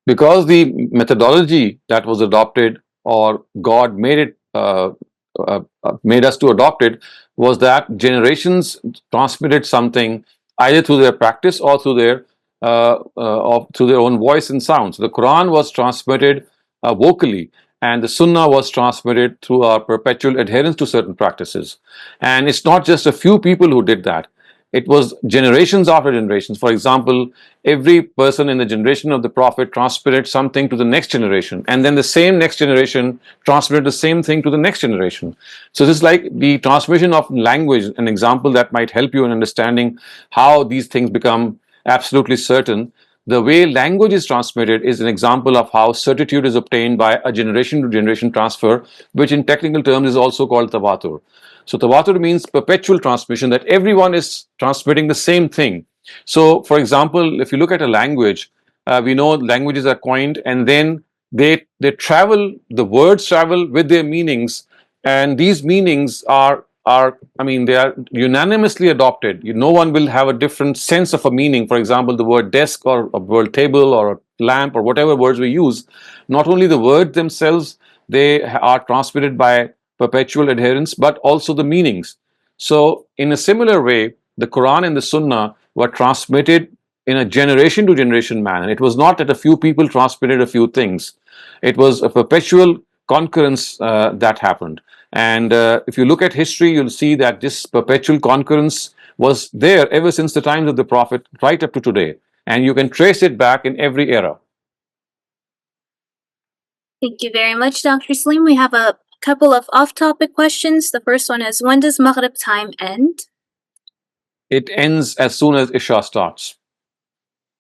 Because the methodology that was adopted, or God made us to adopt it, was that generations transmitted something either through their practice or through their own voice and sounds. The Quran was transmitted vocally, and the Sunnah was transmitted through our perpetual adherence to certain practices. And it's not just a few people who did that. It was generations after generations. For example, every person in the generation of the Prophet transmitted something to the next generation, and then the same next generation transmitted the same thing to the next generation. So this is like the transmission of language, an example that might help you in understanding how these things become absolutely certain. The way language is transmitted is an example of how certitude is obtained by a generation to generation transfer, which in technical terms is also called tawatur. So tawatur means perpetual transmission, that everyone is transmitting the same thing. So, for example, if you look at a language, we know languages are coined, and then they travel. The words travel with their meanings, and these meanings are I mean, they are unanimously adopted. No one will have a different sense of a meaning. For example, the word desk or a word table or a lamp or whatever words we use, not only the words themselves, they are transmitted by perpetual adherence, but also the meanings. So, in a similar way, the Quran and the Sunnah were transmitted in a generation to generation manner. It was not that a few people transmitted a few things, it was a perpetual concurrence that happened. And if you look at history, you'll see that this perpetual concurrence was there ever since the times of the Prophet right up to today. And you can trace it back in every era.
Thank you very much, Dr. Saleem. We have a couple of off-topic questions. The first one is, when does Maghrib time end?
It ends as soon as Isha starts.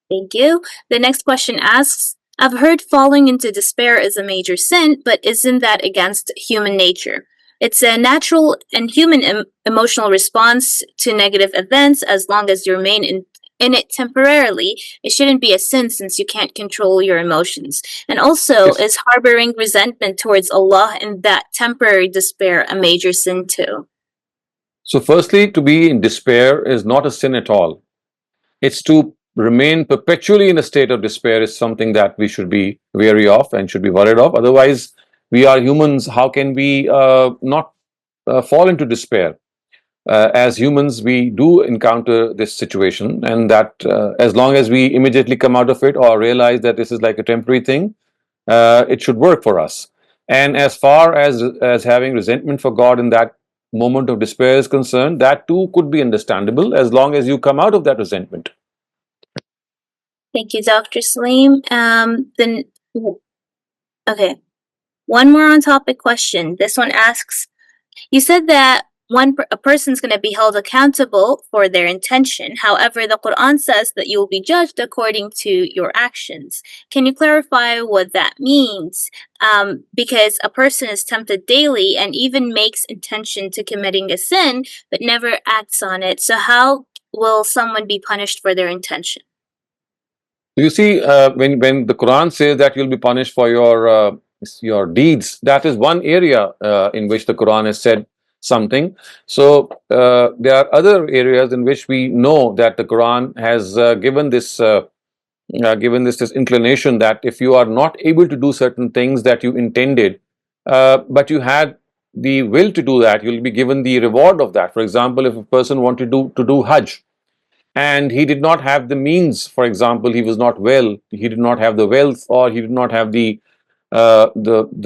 Thank you. The next question asks, I've heard falling into despair is a major sin, but isn't that against human nature? It's a natural and human emotional response to negative events. As long as you remain in it temporarily, it shouldn't be a sin since you can't control your emotions. And also,
Yes.
is harboring resentment towards Allah in that temporary despair a major sin too?
So, firstly, to be in despair is not a sin at all. It's to remain perpetually in a state of despair is something that we should be wary of and should be worried of. Otherwise, we are humans. How can we not fall into despair? As humans, we do encounter this situation, and that as long as we immediately come out of it or realize that this is like a temporary thing, it should work for us. And as far as having resentment for God in that moment of despair is concerned, that too could be understandable as long as you come out of that resentment.
Thank you, Dr. Saleem. Okay, one more on topic question. This one asks, you said that a person's going to be held accountable for their intention. However, the Quran says that you will be judged according to your actions. Can you clarify what that means? Because a person is tempted daily and even makes intention to committing a sin, but never acts on it. So how will someone be punished for their intention?
You see, when the Quran says that you'll be punished for your deeds, that is one area in which the Quran has said something. So there are other areas in which we know that the Quran has given this inclination that if you are not able to do certain things that you intended, but you had the will to do that, you'll be given the reward of that. For example, if a person wanted to do Hajj, and he did not have the means, for example, he was not well, he did not have the wealth, or he did not have the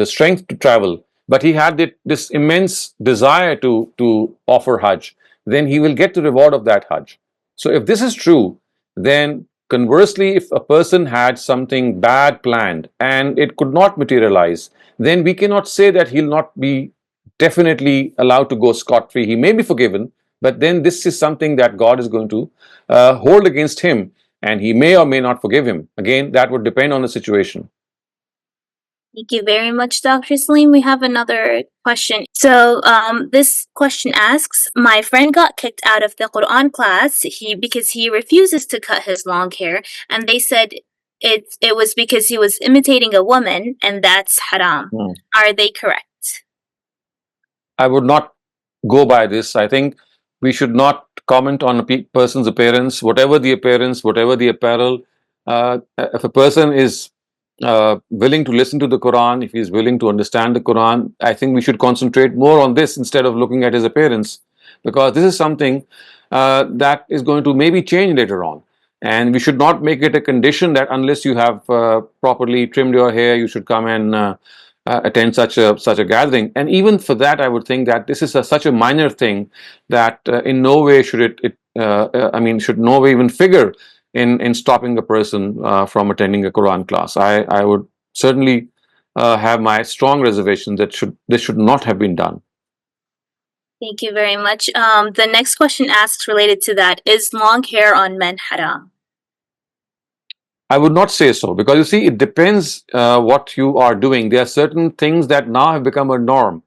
strength to travel, but he had this immense desire to offer Hajj, then he will get the reward of that Hajj. So if this is true, then conversely, if a person had something bad planned and it could not materialize, then we cannot say that he'll not be definitely allowed to go scot-free. He may be forgiven, but then this is something that God is going to hold against him, and he may or may not forgive him. Again, that would depend on the situation.
Thank you very much, Dr. Saleem. We have another question. So this question asks, my friend got kicked out of the Qur'an class because he refuses to cut his long hair, and they said it was because he was imitating a woman, and that's haram. Are they correct?
I would not go by this. I think we should not comment on a person's appearance, whatever the appearance, whatever the apparel. If a person is willing to listen to the Quran, if he's willing to understand the Quran, I think we should concentrate more on this instead of looking at his appearance, because this is something that is going to maybe change later on. And we should not make it a condition that unless you have properly trimmed your hair, you should come and attend such a gathering. And even for that, I would think that this is such a minor thing that in no way should should no way even figure in stopping a person from attending a Quran class. I would certainly have my strong reservations that this should not have been done.
Thank you very much. The next question asks, related to that, is long hair on men haram?
I would not say so, because you see, it depends what you are doing. There are certain things that now have become a norm.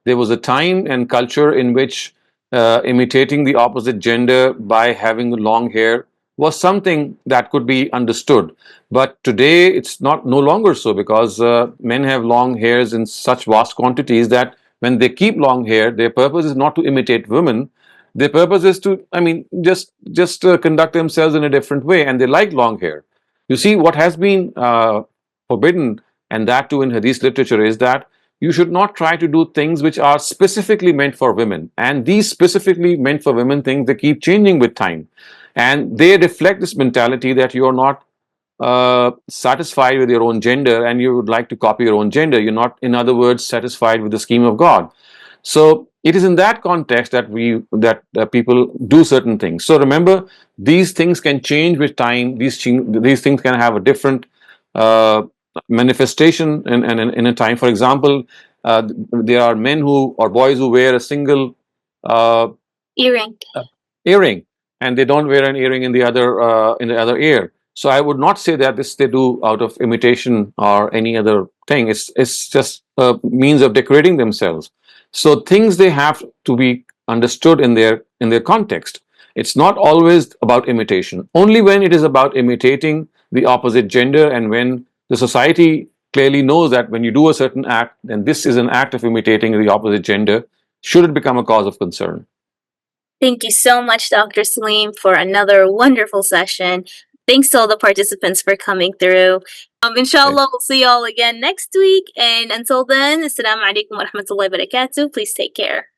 There was a time and culture in which imitating the opposite gender by having long hair was something that could be understood. But today it's no longer so, because men have long hairs in such vast quantities that when they keep long hair, their purpose is not to imitate women. Their purpose is to, just conduct themselves in a different way, and they like long hair. You see, what has been forbidden, and that too in Hadith literature, is that you should not try to do things which are specifically meant for women. And these specifically meant for women things, they keep changing with time. And they reflect this mentality that you're not satisfied with your own gender and you would like to copy your own gender. You're not, in other words, satisfied with the scheme of God. So it is in that context that people do certain things. So remember, these things can change with time. These things can have a different manifestation in a time. For example, there are men or boys who wear a single earring, and they don't wear an earring in the other ear. So I would not say that they do out of imitation or any other thing. It's just a means of decorating themselves. So things, they have to be understood in their context. It's not always about imitation. Only when it is about imitating the opposite gender, and when the society clearly knows that when you do a certain act, then this is an act of imitating the opposite gender, should it become a cause of concern.
Thank you so much, Dr. Saleem, for another wonderful session. Thanks to all the participants for coming through. Inshallah, we'll see y'all again next week. And until then, Assalamu alaikum wa rahmatullahi wa barakatuh. Please take care.